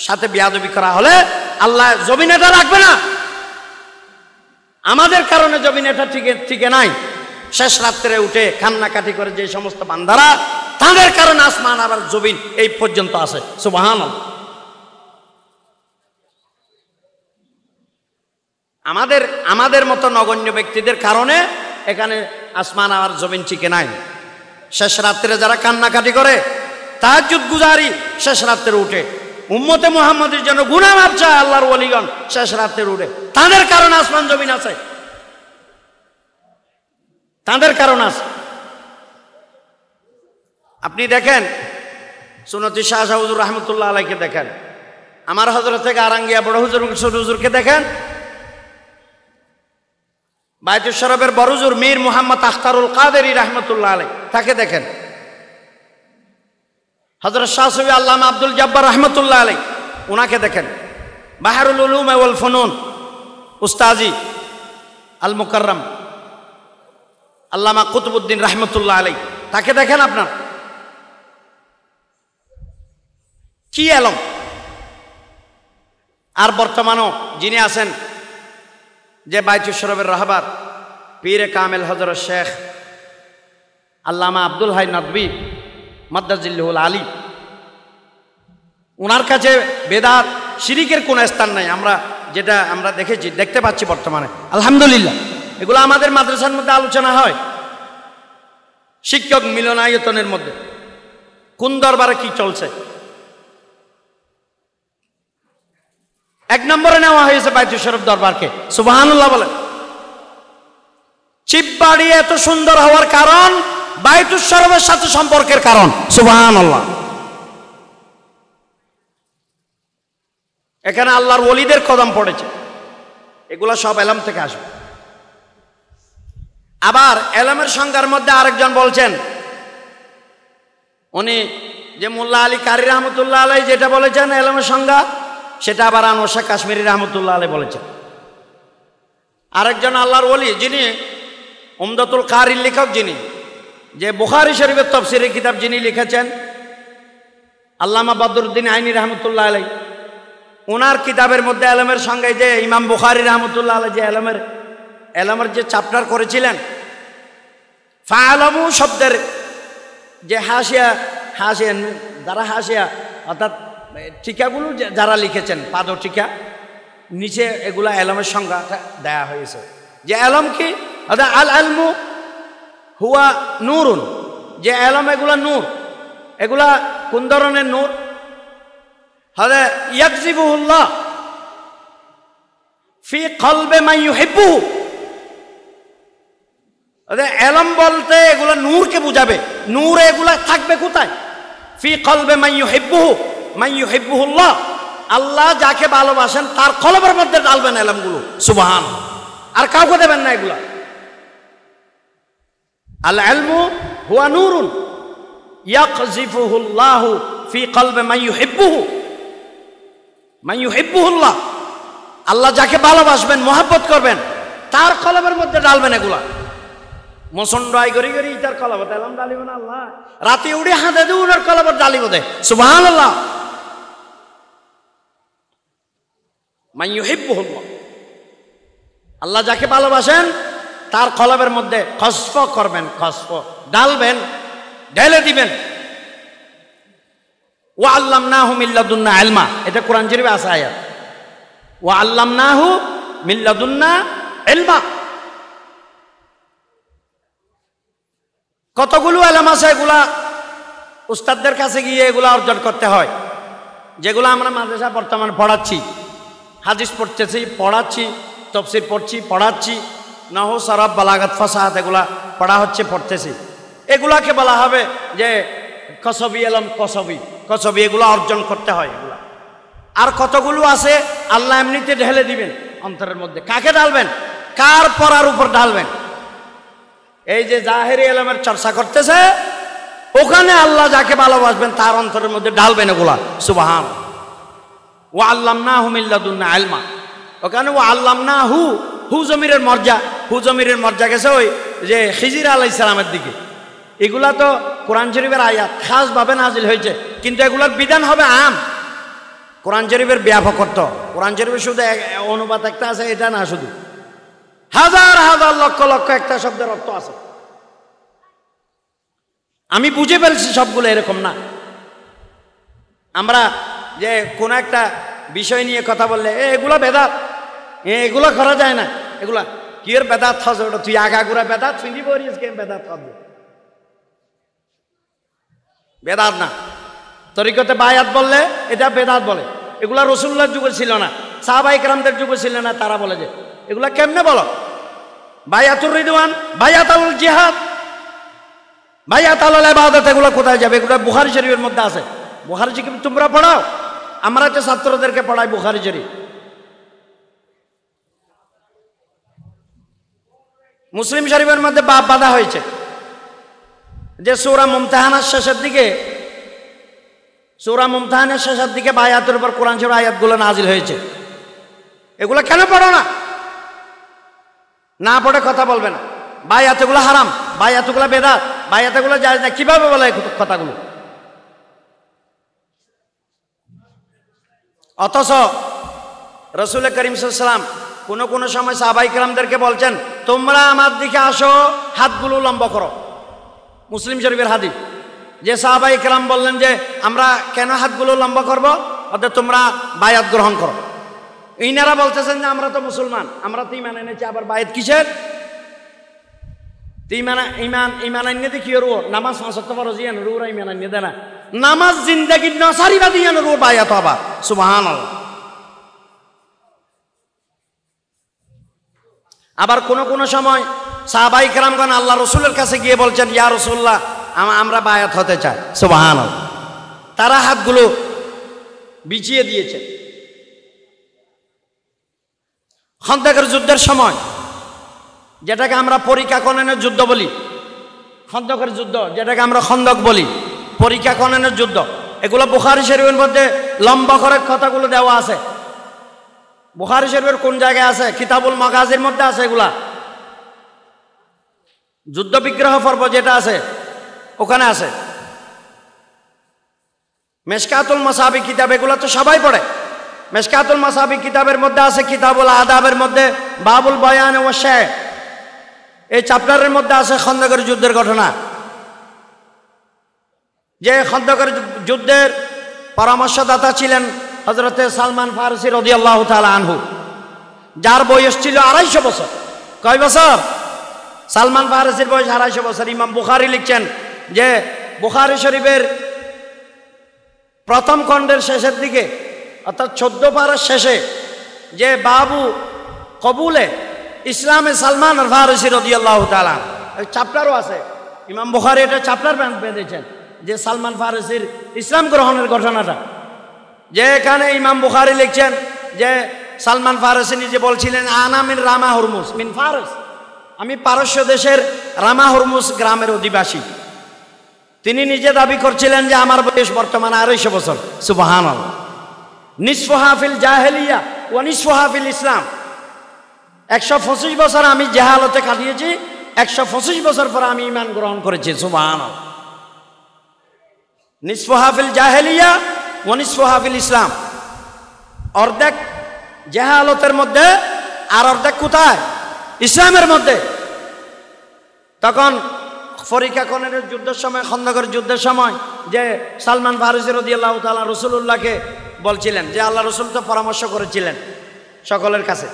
Speaker 1: সাথে বেয়াদবি করা হলে আল্লাহ জমিন এটা রাখবে না। আমাদের কারণে জমিন এটা টিকে নাই। শেষ রাত্রে উঠে কান্নাকাটি করে যে সমস্ত বান্দারা, তাদের কারণে আসমান আবার জমিন এই পর্যন্ত আছে। সুবহানাল্লাহ। আমাদের মতো নগণ্য ব্যক্তিদের কারণে এখানে আসমান আর জমিন টিকে নাই। শেষ রাত্রে যারা কান্নাকাটি করে, তাহাজ্জুদ গুজারি, শেষ রাত্রে উঠে উম্মতে মুহাম্মাদের জন্য গুনাহ মাফ চায় আল্লাহর ওলিগণ, শেষ রাত্রে উঠে, তাদের কারণে আসমান জমিন আছে, তাদের কারণ আছে। আপনি দেখেন সুন্নতি শাহ হুজুর রহমতুল্লাহ আলাইকে দেখেন, আমার হযরত থেকে আরাঙ্গিয়া বড় হুজুর ছোট হুজুরকে দেখেন, বাইতুল শরফের বড় হুজুর মীর মুহাম্মদ আখতারুল কাদেরী রহমতুল্লাহ আলাই তাকে দেখেন, হযরত শাহ সুফি আল্লামা আব্দুল জব্বার রহমতুল্লাহ আলাই ওনাকে দেখেন, বাহরুল উলুম ওয়াল ফুনুন উস্তাজি আল মুকাররম আল্লামা কুতুবউদ্দিন রহমতুল্লাহ আলাই তাকে দেখেন। আপনার কি এলম। আর বর্তমানও যিনি আছেন যে বাইতুল শরফের রাহবার পীরে কামেল হযরত শেখ আল্লামা আব্দুল হাই নদভী মাদ্দাজিল্লাহুল আলী, ওনার কাছে বেদাত শিরিকের কোনো স্থান নাই। যেটা আমরা দেখতে পাচ্ছি বর্তমানে, আলহামদুলিল্লাহ, এগুলো আমাদের মাদ্রাসার মধ্যে আলোচনা হয়, শিক্ষক মিলনায়তনের মধ্যে কোন দরবারে কি চলছে। এক নম্বরে নেওয়া হয়েছে বাইতুল শরফ দরবারকে। সুবহানাল্লাহ বলেন। চিপবাড়ি এত সুন্দর হওয়ার কারণ বাইতুল শরফের সাথে সম্পর্কের কারণ। সুবহানাল্লাহ। এখানে আল্লাহর ওলিদের কদম পড়েছে, এগুলা সব এলম থেকে আসবে। আবার এলমের সংজ্ঞার মধ্যে আরেকজন বলছেন, উনি যে মোল্লা আলী কারি রহমতুল্লাহ আলাই যেটা বলেছেন এলমের সংজ্ঞা, সেটা আবার আনোয়ার শাহ কাশ্মীরি রহমতুল্লাহ আলাই বলেছেন। আরেকজন আল্লাহর ওলি যিনি উমদাতুল কারির লেখক, যিনি যে বুখারী শরীফের তাফসীরের কিতাব যিনি লিখেছেন, আল্লামা বদরুদ্দিন আইনি রহমতুল্লাহ আলাই, ওনার কিতাবের মধ্যে এলমের সংজ্ঞায় যে ইমাম বুখারী রহমতুল্লাহ আলাই যে এলমের যে চ্যাপ্টার করেছিলেন, ফাআলামু শব্দের যে হাসিয়া যারা হাসিয়া অর্থাৎ টিকাগুলো যারা লিখেছেন, পাদ টিকা নিচে এগুলা এলমের সংজ্ঞাটা দেয়া হয়েছে। যে এলম কি? আল ইলমু হুয়া নূরুন, যে এলম এগুলা নূর। এগুলা কোন ধরনের নূর? হযা ইয়াকযিবুহুল্লাহ ফি কলবে মান ইউহিব্বুহু। এলম বলতে এগুলা নূরকে বুঝাবে। নূর এগুলা থাকবে কোথায়? ফি কলবে মান ইউহিব্বুহু, মান ইউহিব্বুহুল্লাহ, আল্লাহ যাকে ভালোবাসেন তার কলবের মধ্যে ডালবেন এলমগুলো। সুবহানাল্লাহ। আর কাউকে দেবেন না এগুলা। আল ইলমু হুয়া নূরুন ইয়াকযিফুহুল্লাহু ফি কলবে মান ইউহিব্বুহু, মান ইউহিব্বুহুল্লাহ। আল্লাহ যাকে ভালোবাসবেন মহব্বত করবেন তার কলবের মধ্যে ডালবেন এগুলা। মসন্ড আই গরি গরি তার কলবত এলাম ডালিব না আল্লাহ, রাতে উড়ে হাতে দে উনার কলবত ডালিব দে সুবহানাল্লাহ। মান ইউহিব্বুহুল্লাহ, আল্লাহ যাকে ভালোবাসেন তার কলবের মধ্যে কসফ করবেন, কসফ ডালবেন, ঢেলে দিবেন। ওয়া আল্লামনাহু মিন লাদুন্না ইলমা, এটা কোরআন শরীফে আছে আয়াত। ওয়া আল্লামনাহু মিন লাদুন্না ইলমা। কতগুলো এলম আছে এগুলা উস্তাদদের কাছে গিয়ে এগুলা অর্জন করতে হয়, যেগুলো আমরা মাদ্রাসা বর্তমানে পড়াচ্ছি, হাদিস পড়তেছি পড়াচ্ছি, তাফসীর পড়ছি পড়াচ্ছি, নাহু সরফ বালাগাত ফাসাহাত এগুলা পড়া হচ্ছে পড়তেছি। এগুলাকে বলা হবে যে কসবি এলম, কসবি কসবি এগুলো অর্জন করতে হয় এগুলা। আর কতগুলো আছে আল্লাহ এমনিতে ঢেলে দিবেন অন্তরের মধ্যে। কাকে ঢালবেন? কার পড়ার উপর ঢালবেন? এই যে জাহেরি এলমের চর্চা করতেছে ওখানে আল্লাহ যাকে ভালোবাসবেন তার অন্তরের মধ্যে ঢালবেন এগুলা সুবহান। ওয়া আল্লামনাহু মিন লাদুন্না ইলমা, ওখানে ওয়া আল্লামনাহু, হু জমিরের মর্যা, হু জমিরের মর্যা গেছে ওই যে খিজির আলাইহিস সালামের দিকে। এগুলা তো কোরআন শরীফের আয়াত খাস ভাবে নাজিল হয়েছে, কিন্তু এগুলার বিধান হবে আম। কোরআন শরীফের ব্যাপক অর্থ, কোরআন শরীফের শুধু অনুবাদ একটা আছে এটা না, শুধু হাজার হাজার লক্ষ লক্ষ একটা শব্দের অর্থ আছে। আমি বুঝে ফেলছি সবগুলো এরকম না। আমরা যে কোন একটা বিষয় নিয়ে কথা বললে এগুলা বেদাত, এগুলো করা যায় না, এগুলা কি এর বেদাত হস, ওটা তুই আগাগুড়া বেদাত ফিন্দি পড়িস কে বেদাত হবে, বেদাত না। তরিকতে বায়াত বললে এটা বেদাত বলে। এগুলা রাসূলুল্লাহর যুগে ছিল না, সাহাবায়ে কেরামদের যুগে ছিল না। তারা বলে যে এগুলা কেমনে বলো? বায়াতুর রিদওয়ান, বায়াতুল জিহাদ, বায়াতুল ইবাদত এগুলা কোথায় যাবে? এগুলা বুখারী শরীফের মধ্যে আছে। বুখারী শরীফ তোমরা পড়াও, আমরা যে ছাত্রদেরকে পড়াই বুখারী শরীফ। মুসলিম শরীফের মধ্যে বাপ বাঁধা হয়েছে যে সূরা মুমতাহানার শেষের দিকে, সূরা মুমতাহানের শেষের দিকে বায়াতের উপর কোরআন শরীফের আয়াতগুলো নাজিল হয়েছে। এগুলো কেন পড়ো না? না পড়ে কথা বলবে না। বায়াতগুলো হারাম, বায়াতগুলো বেদাত, বায়াতগুলো জায়েজ না। কিভাবে বলে এই কথাগুলো? অথচ রাসূল করিম সাল্লাল্লাহু আলাইহি ওয়াসাল্লাম কোন কোন সময় সাহাবায়ে কেরামদেরকে বলছেন তোমরা আমার দিকে আসো, হাতগুলো লম্বা করো। মুসলিম শরীফের হাদিস, যে সাহাবায়ে কেরাম বললেন যে আমরা কেন হাতগুলো লম্বা করব? অর্থাৎ তোমরা বায়াত গ্রহণ করো। ইনারা বলতেছেন যে আমরা তো মুসলমান, আমরা তো ঈমান এনেছি, আবার বায়াত কিসের? ঈমান এনে কি রো নামাজ ফাঁসতে পারো জিয়ান রুরা ঈমান এনে দেনা নামাজ জিন্দেগি নসারিবা দিয়ান রু বায়াত হবা সুবহানাল্লাহ। আবার কোন কোন সময় সাহাবায়ে কেরামগণ আল্লাহ রাসূলের কাছে গিয়ে বলছেন ইয়া রাসূলুল্লাহ আমরা বায়াত হতে চাই সুবহানাল্লাহ। তারা হাতগুলো বিছিয়ে দিয়েছে। খন্দকের যুদ্ধের সময়, যেটাকে আমরা পরীক্ষা খননের যুদ্ধ বলি, খন্দকের যুদ্ধ যেটাকে আমরা খন্দক বলি, পরীক্ষা খননের যুদ্ধ, এগুলো বুখারী শরীফের মধ্যে লম্বা করে কথাগুলো দেওয়া আছে। বুখারী শরীফের কোন জায়গায় আছে? কিতাবুল মাগাজির মধ্যে আছে। এগুলা যুদ্ধ বিগ্রহ পর্ব যেটা আছে ওখানে আছে। মিশকাতুল মাসাবি কিতাব এগুলো তো সবাই পড়ে। মিশকাতুল মাসাবি কিতাবের মধ্যে আছে কিতাবুল আদাবের মধ্যে বাবুল বয়ান ওয়া শায়, এই চ্যাপ্টারের মধ্যে আছে খন্দকের যুদ্ধের ঘটনা। যে খন্দকের যুদ্ধের পরামর্শদাতা ছিলেন হযরতে সালমান ফারসি রাদিয়াল্লাহু তাআলা আনহু, যার বয়স ছিল 250 বছর। কয় বছর? সালমান ফারসির বয়স 250 বছর। ইমাম বুখারী লিখছেন যে বুখারী শরীফের প্রথম খণ্ডের শেষের দিকে অর্থাৎ 14 পারার শেষে যে বাবু কবুলে ইসলামে সালমান ফারসি রাদিয়াল্লাহু তাআলা চ্যাপ্টারও আছে। ইমাম বুখারী এটা চ্যাপ্টার বেঁধেছেন যে সালমান ফারসির ইসলাম গ্রহণের ঘটনাটা, যে এখানে ইমাম বুখারী লিখছেন যে সালমান ফারসি নিজে বলছিলেন আনা মিন রামা হুরমুজ মিন ফারস, আমি পারস্য দেশের রামা হুরমুজ গ্রামের অধিবাসী। তিনি নিজে দাবি করছিলেন যে আমার বয়স বর্তমানে 250 বছর সুবহানাল্লাহ। নিসফু হাফিল জাহেলিয়া ওয়ানিসফুহা ফিল ইসলাম। 125 বছর আমি জাহালতে কাটিয়েছি, 125 বছর পরে আমি ঈমান গ্রহণ করেছি। সুবহানাল্লাহ। নিসফুহা ফিল জাহেলিয়া ওয়া নিসফুহা ফিল ইসলাম। অর্ধেক জাহালতের মধ্যে আর অর্ধেক কোথায়? ইসলামের মধ্যে। তখন ফরিকা কোনের যুদ্ধের সময়, খন্দকের যুদ্ধের সময় যে সালমান ফারসি রাদিয়াল্লাহু তাআলা রাসূলুল্লাহকে বলছিলেন যে আল্লাহ রাসূল তো পরামর্শ করেছিলেন সকলের কাছে,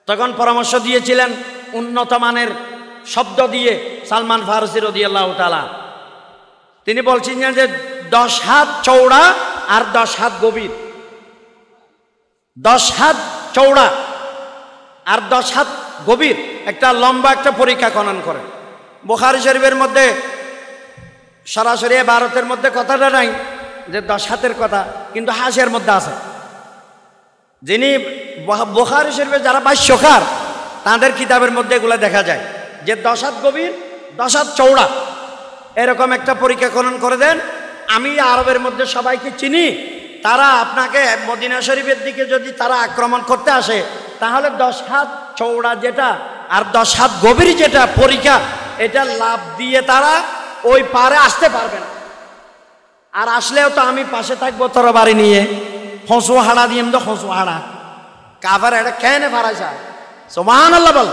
Speaker 1: তখন পরামর্শ দিয়েছিলেন উন্নত মানের শব্দ দিয়ে সালমান ফারসি রাদিয়াল্লাহু তাআলা। তিনি বলছিলেন যে 10 হাত চওড়া আর 10 হাত গভীর, 10 হাত চওড়া আর 10 হাত গভীর একটা লম্বা একটা পরীক্ষা খনন করেন। বুখারী শরীফের মধ্যে সরাসরি ভারতের মধ্যে কথাটা নাই যে 10 হাতের কথা, কিন্তু হাসিয়ার মধ্যে আছে। যিনি বুখারী শরীফের যারা ভাষ্যকার তাদের কিতাবের মধ্যে এগুলো দেখা যায় যে 10 হাত গভীর 10 হাত চওড়া এরকম একটা পরীক্ষা খনন করে দেন। আমি আরবের মধ্যে সবাইকে চিনি, তারা আপনাকে মদিনা শরীফের দিকে যদি তারা আক্রমণ করতে আসে তাহলে 10 হাত চওড়া যেটা আর 10 হাত গভীর যেটা পরীক্ষা, এটা লাভ দিয়ে তারা ওই পারে আসতে পারবে না। আর আসলেও তো আমি পাশে থাকবো তরবারি নিয়ে, হঁসু হাড়া দিম তো হঁসু হাড়া কাভার এটা কেন ফারাইছা। সুবহানাল্লাহ বল,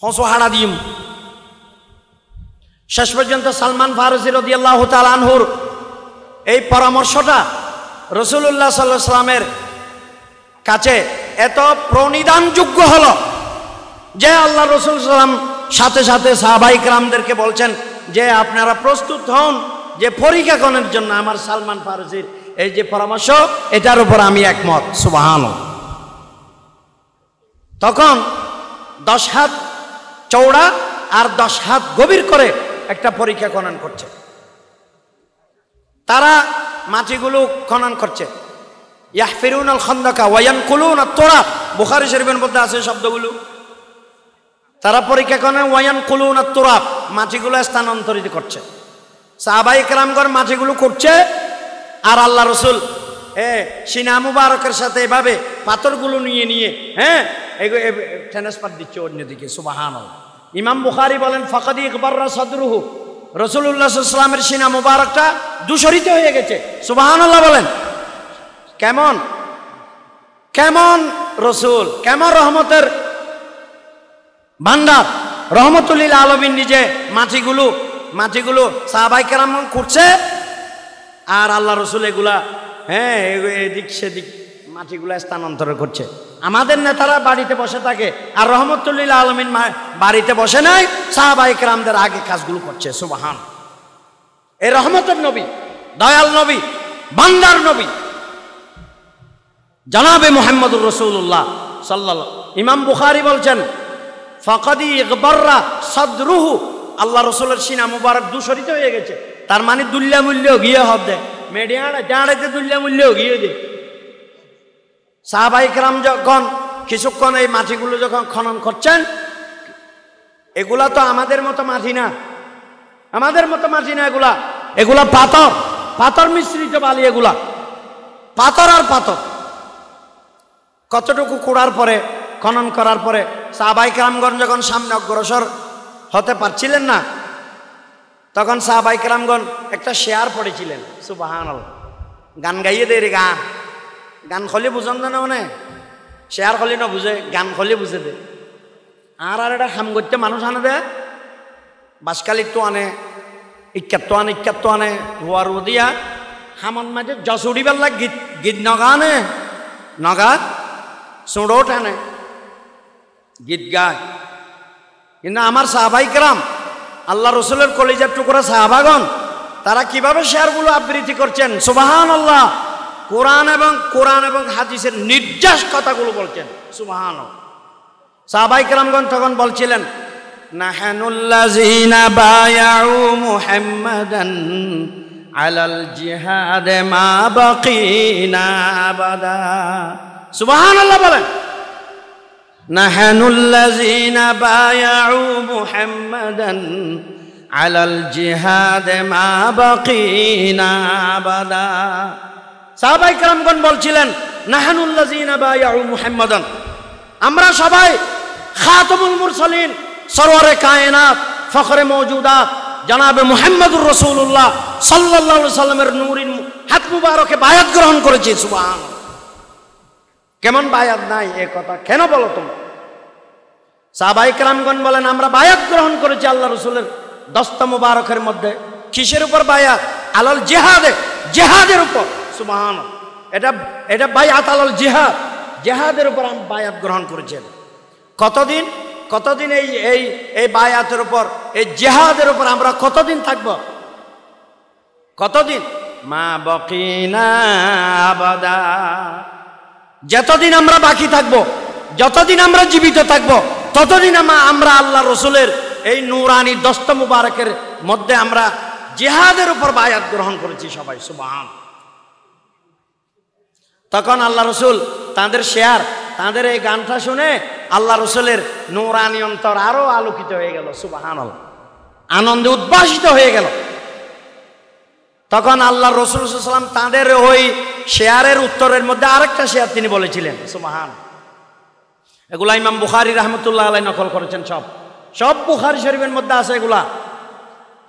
Speaker 1: হঁসু হাড়া দিম। শেষ পর্যন্ত সালমান ফারসি রাদিয়াল্লাহু তাআলা আনহুর এই পরামর্শটা রাসূলুল্লাহ সাল্লাল্লাহু আলাইহি ওয়াসাল্লামের কাছে এত প্রণিধানযোগ্য হলো যে আল্লাহ রাসূল সাল্লাম সাথে সাথে সাহাবায়ে কেরামদেরকে বলছেন যে আপনারা প্রস্তুত হন যে পরীক্ষা করার জন্য আমার সালমান ফারসির এই যে পরামর্শ এটার উপর আমি একমত। সুবহানাল্লাহ। তখন 10 হাত চওড়া আর 10 হাত গভীর করে একটা পরীক্ষা খনন করছে। তারা মাটিগুলো খনন করছে। ইয়াহফিরুনাল খান্দাকা ওয়া ইয়ানকুলুনাত তুরাব, বুখারী শরীফের মধ্যে আছে শব্দগুলো। তারা পরীক্ষা করে ওয়া ইয়ানকুলুনাত তুরাব, মাটিগুলো স্থানান্তরিত করছে। সাহাবায়ে কেরামগণ মাটিগুলো করছে আর আল্লাহ রাসূল সিনা মুবারকের সাথে এভাবে পাথরগুলো নিয়ে নিয়ে ট্রান্সফার দিচ্ছে অন্যদিকে। সুবহানাল্লাহ। ইমাম বুখারী বলেন ফাকাদ ইকবাররা সাদরুহু, রাসূলুল্লাহ সাল্লাল্লাহু আলাইহি ওয়াসাল্লামের সিনা মুবারকটা দূষিত হয়ে গেছে। সুবহানাল্লাহ বলেন। কেমন কেমন রাসূল, কেমন রহমতের ভান্ডার, রহমতুল লিল আলামিন নিজে মাটিগুলো সাহাবায়ে কেরাম করছে আর আল্লাহ রাসূল এগুলা এদিক সেদিক মাটিগুলা স্থানান্তর করছে। আমাদের নেতারা বাড়িতে বসে থাকে আর রহমতুল লিল আলামিন বাড়িতে বসে নাই, সাহাবায়ে কেরামদের আগে কাজগুলো করছে। সুবহান। এই রহমতের নবী, দয়াল নবী, বান্দার নবী জনাবে মুহাম্মদুর রাসূলুল্লাহ সাল্লাল্লাহু। ইমাম বুখারী বলছেন ফাকাদ ইগবাররা সাদরুহু, আল্লাহ রাসূলের সিনা মুবারক দূষিত হয়ে গেছে। তার মানে দুল্লা মূল্য গিয়ে হবে মেডিয়াটা জাড়াইতে দুল্লা মূল্য গিয়ে দে। সাহাবায়ে কেরাম যখন কিছুক্ষণ এই মাটিগুলো যখন খনন করছেন, এগুলা তো আমাদের মতো মাটি না, আমাদের মতো মাটি না, এগুলা পাথর মিশ্রিত বালি, এগুলা পাথর আর পাথর। কতটুকু কুড়ার পরে খনন করার পরে সাহাবায়ে কেরামগণ যখন সামনে অগ্রসর হতে পারছিলেন না, তখন সাহাবায়ে কেরামগণ একটা শেয়ার পড়েছিলেন। সুবহানাল্লাহ। গান গাইয়ে দে রে, গান খলি বুঝন না মানে শেয়ার খলি না বুঝে, গান খলি বুঝে দে। আর এটা হাম করতে মানুষ আনে দে, বাসকালিতো আনে, ইক্কাতো আনে হুয়ার দিয়া হামন মাঝে জস উড়িবার লাগ গীত নগা সুড়ো টানে গীত গায়। কিন্তু আমার সাহাবায়ে কেরাম, আল্লাহ রাসূলের কলিজার টুকরা সাহাবাগণ, তারা কিভাবে শেয়ারগুলো আবৃত্তি করছেন। সুবহানাল্লাহ। কোরআন এবং হাদিসের নির্যাস কথাগুলো বলছেন। সুবহানাল্লাহ। সাহাবায়ে কেরামগণ তখন বলছিলেন নাহানুল্লাযিনা বায়াউ মুহাম্মাদান আলাল জিহাদ মা বাকিনা আবাদা। সুবহানাল্লাহ বলেন। নাহানুল্লাযিনা বায়াউ মুহাম্মাদান আলাল জিহাদ মা বাকিনা আবাদা। সাহাবায়ে কেরামগণ বলছিলেন নাহানুল্লাযিনা বায়াউ মুহাম্মাদান, আমরা সবাই খাতামুল মুরসালিন, সরওয়ারে কায়নাত, ফখরে মওজুদাত জনাবে মুহাম্মদুর রাসূলুল্লাহ সাল্লাল্লাহু আলাইহি সাল্লামের নূরিন হাত মুবারকে বায়াত গ্রহণ করেছি। সুবহানাল্লাহ। কেমন বায়াত নাই এই কথা কেন বলো তোমরা? সাহাবায়ে কেরামগণ বলেন আমরা বায়াত গ্রহণ করেছি আল্লাহ রাসূলের দস্ত মুবারকের মধ্যে। কিসের উপর বায়াত? আলাল জিহাদে, জিহাদের উপর। সুবহানাল্লাহ। এটা বায়াত আলাল জিহাদ, জিহাদের উপর আমরা বায়াত গ্রহণ করেছি। কতদিন এই বায়াতের উপর, এই জিহাদের উপর আমরা কতদিন থাকব? কতদিন? মা বাকিনা আবাদা, যতদিন আমরা বাকি থাকব, যতদিন আমরা জীবিত থাকব, ততদিন আমরা আল্লাহ রসুলের এই নূরানি দস্ত মুবারকের মধ্যে আমরা জিহাদের উপর বায়াত গ্রহণ করেছি সবাই। সুবহান। তখন আল্লাহ রসুল তাদের শেয়ার, তাদের এই গানটা শুনে আল্লাহ রসুলের নূরানি অন্তর আরো আলোকিত হয়ে গেল। সুবহানাল্লাহ। আনন্দে উদ্ভাসিত হয়ে গেল। তখন আল্লাহ রসুল সাল্লাল্লাহু আলাইহি ওয়াসাল্লাম তাদের ওই শেয়ারের উত্তরের মধ্যে আরেকটা শেয়ার তিনি বলেছিলেন। সুবহান। এগুলা ইমাম বুখারী রাহমাতুল্লাহ আলাইহি নকল করেছেন। সব বুখারী শরীফের মধ্যে আছে এগুলা।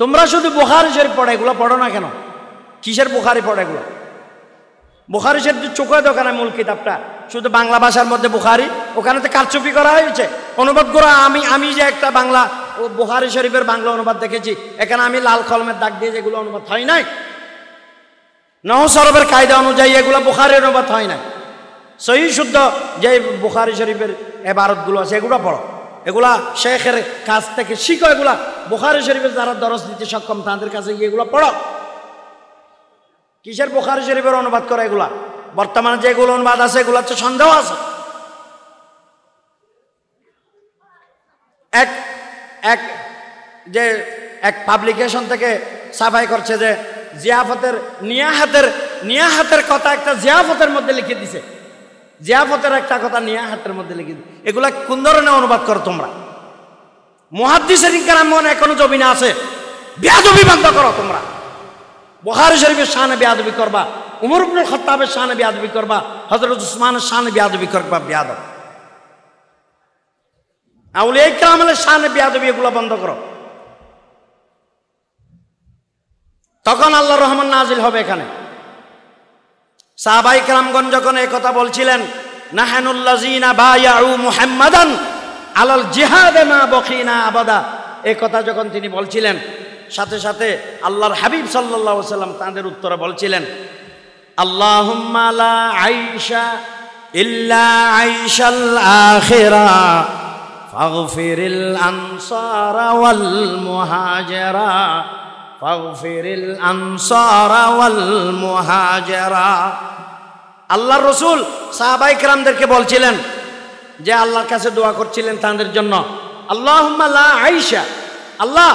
Speaker 1: তোমরা শুধু বুখারী শরীফ পড়ো, এগুলা পড়ো না কেন? কিসের বুখারী পড়ো এগুলা? বুখারী শরীফ চোখে দোকানে মূল কিতাবটা, শুধু বাংলা ভাষার মধ্যে বুখারী, ওখানে তো কারচুপি করা হয়েছে, অনুবাদ করা। আমি যে একটা বাংলা ও বুখারী শরীফের বাংলা অনুবাদ দেখেছি, এখানে আমি লাল কলমের দাগ দিয়ে যেগুলো অনুবাদ হয় নাই, নহু সরবের কায়দা অনুযায়ী এগুলো বুখারীর অনুবাদ হয় নাই। সহিহ শুদ্ধ যে বুখারী শরীফের ইবারতগুলো আছে এগুলো পড়ো, এগুলা শেখের কাছ থেকে শিখো। এগুলা বুখারী শরীফের যারা দরস দিতে সক্ষম তাদের কাছে গিয়ে এগুলো পড়ো। কিসের বুখারী শরীফের অনুবাদ করে এগুলা? বর্তমানে যেগুলো অনুবাদ আছে এগুলো হচ্ছে সন্দেহ আছে। এক পাবলিকেশন থেকে সাফাই করছে যে জিয়াফতের নিয়াহাতের কথা একটা জিয়াফতের মধ্যে লিখে দিছে, জিয়াফতের একটা কথা নিয়াহাতের মধ্যে লিখে দিছে। এগুলা কোন ধরনের অনুবাদ করো তোমরা? মুহাদ্দিসিন কেরামগণ এখনো জমিনে আছে, বেয়াদবি বন্ধ করো তোমরা। বুখারী শরীফের শানে বেয়াদবি করবা, উমর ইবনুল খাত্তাবের শানে বেয়াদবি করবা, হযরত উসমানের শানে বেয়াদবি করবা, বেয়াদব। আউলিয়া কেরামের শানে বেয়াদবি, এগুলো বন্ধ করো। তখন আল্লাহর রহমান নাজিল হবে এখানে। সাহাবায়ে কেরামগণ যখন এই কথা বলছিলেন, নাহানুল্লাযিনা বায়াউ মুহাম্মাদান আলাল জিহাদে মা বাকিনা আবাদা, এই কথা যখন তিনি বলছিলেন, সাথে সাথে আল্লাহর হাবিব সাল্লাল্লাহু আলাইহি ওয়াসাল্লাম তাদের উত্তরে বলছিলেন, আল্লাহুম্মা লা আইশা ইল্লা আইশাল আখিরা ফাগফিরিল আনসারা ওয়াল মুহাজিরা, ফাগফিরিল আনসারা ওয়াল মুহাজিরা। আল্লাহর রাসূল সাহাবায়ে কেরামদেরকে বলছিলেন যে আল্লাহর কাছে দোয়া করছিলেন তাদের জন্য, আল্লাহুম্মা লা আইশা, আল্লাহ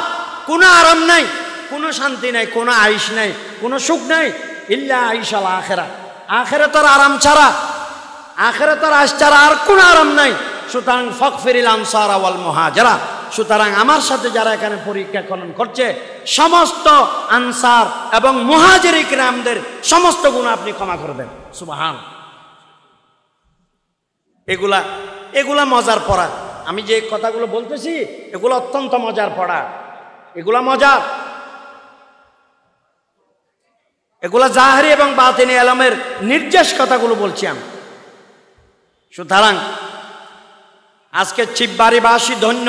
Speaker 1: কোনো আরাম নাই, কোনো শান্তি নাই, কোনো আইশ নাই, কোনো সুখ নাই, ইল্লা আইশাল আখিরা, আখিরাতের আরাম ছাড়া, আখিরাতের আইশ ছাড়া আর কোনো আরাম নাই। সুতরাং ফাগফিরিল আনসারা ওয়াল মুহাজিরা, সুতরাং আমার সাথে যারা এখানে পরীক্ষা খনন করছে সমস্ত আনসার এবং মুহাজির কিরামদের সমস্ত গুনাহ আপনি ক্ষমা করে দেন। সুবহান। এগুলা মজার পড়া। আমি যে কথাগুলো বলতেছি এগুলো অত্যন্ত মজার পড়া, এগুলা মজার, এগুলা জাহেরি এবং বাতিনি ইলমের নির্দেশ কথাগুলো বলছি আমি। সুতরাং আজকে চিপবাড়িবাসী ধন্য,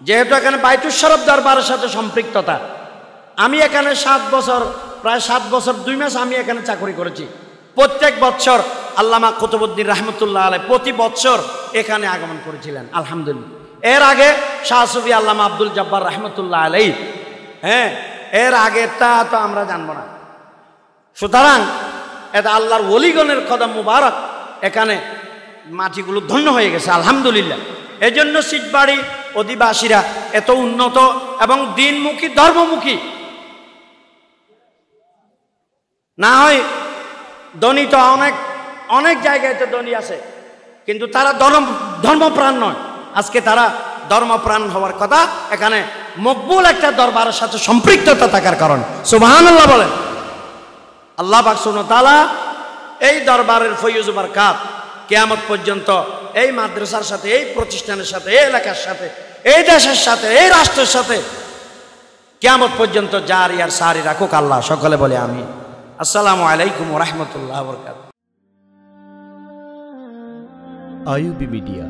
Speaker 1: যেহেতু এখানে বাইতুল শরফ দরবারের সাথে সম্পৃক্ততা। আমি এখানে 7 বছর, প্রায় 7 বছর 2 মাস আমি এখানে চাকরি করেছি। প্রত্যেক বছর আল্লামা কুতুবউদ্দিন রাহমাতুল্লাহ আলাইহি প্রতি বছর এখানে আগমন করেছিলেন, আলহামদুলিল্লাহ। এর আগে শাহ সুফি আল্লামা আব্দুল জব্বার রাহমাতুল্লাহ আলাইহি, এর আগেরটা তো আমরা জানবো না। সুতরাং এটা আল্লাহর ওলিগণের কদম মুবারক, এখানে মাটিগুলো ধন্য হয়ে গেছে, আলহামদুলিল্লাহ। এজন্য সিটবাড়ি অধিবাসীরা এত উন্নত এবং দিনমুখী, ধর্মমুখী। না হয় ধনী তো অনেক জায়গায় তো ধনী আছে, কিন্তু তারা ধর্মপ্রাণ নয়। আজকে তারা ধর্মপ্রাণ হওয়ার কথা, এখানে মকবুল একটা দরবারের সাথে সম্পৃক্ততা থাকার কারণে। সুবহানাল্লাহ বলেন। আল্লাহ পাক সুবহানাহু ওয়া তাআলা এই দরবারের ফয়জ বরকাত কিয়ামত পর্যন্ত এই মাদ্রাসার সাথে, এই প্রতিষ্ঠানের সাথে, এই এলাকার সাথে, এই দেশের সাথে, এই রাষ্ট্রের সাথে কিয়ামত পর্যন্ত জারি আর সারি রাখুক আল্লাহ। সকলে বলে আমিন। আসসালামু আলাইকুম ওয়া রাহমাতুল্লাহি ওয়া বারাকাতুহু।
Speaker 2: IUB media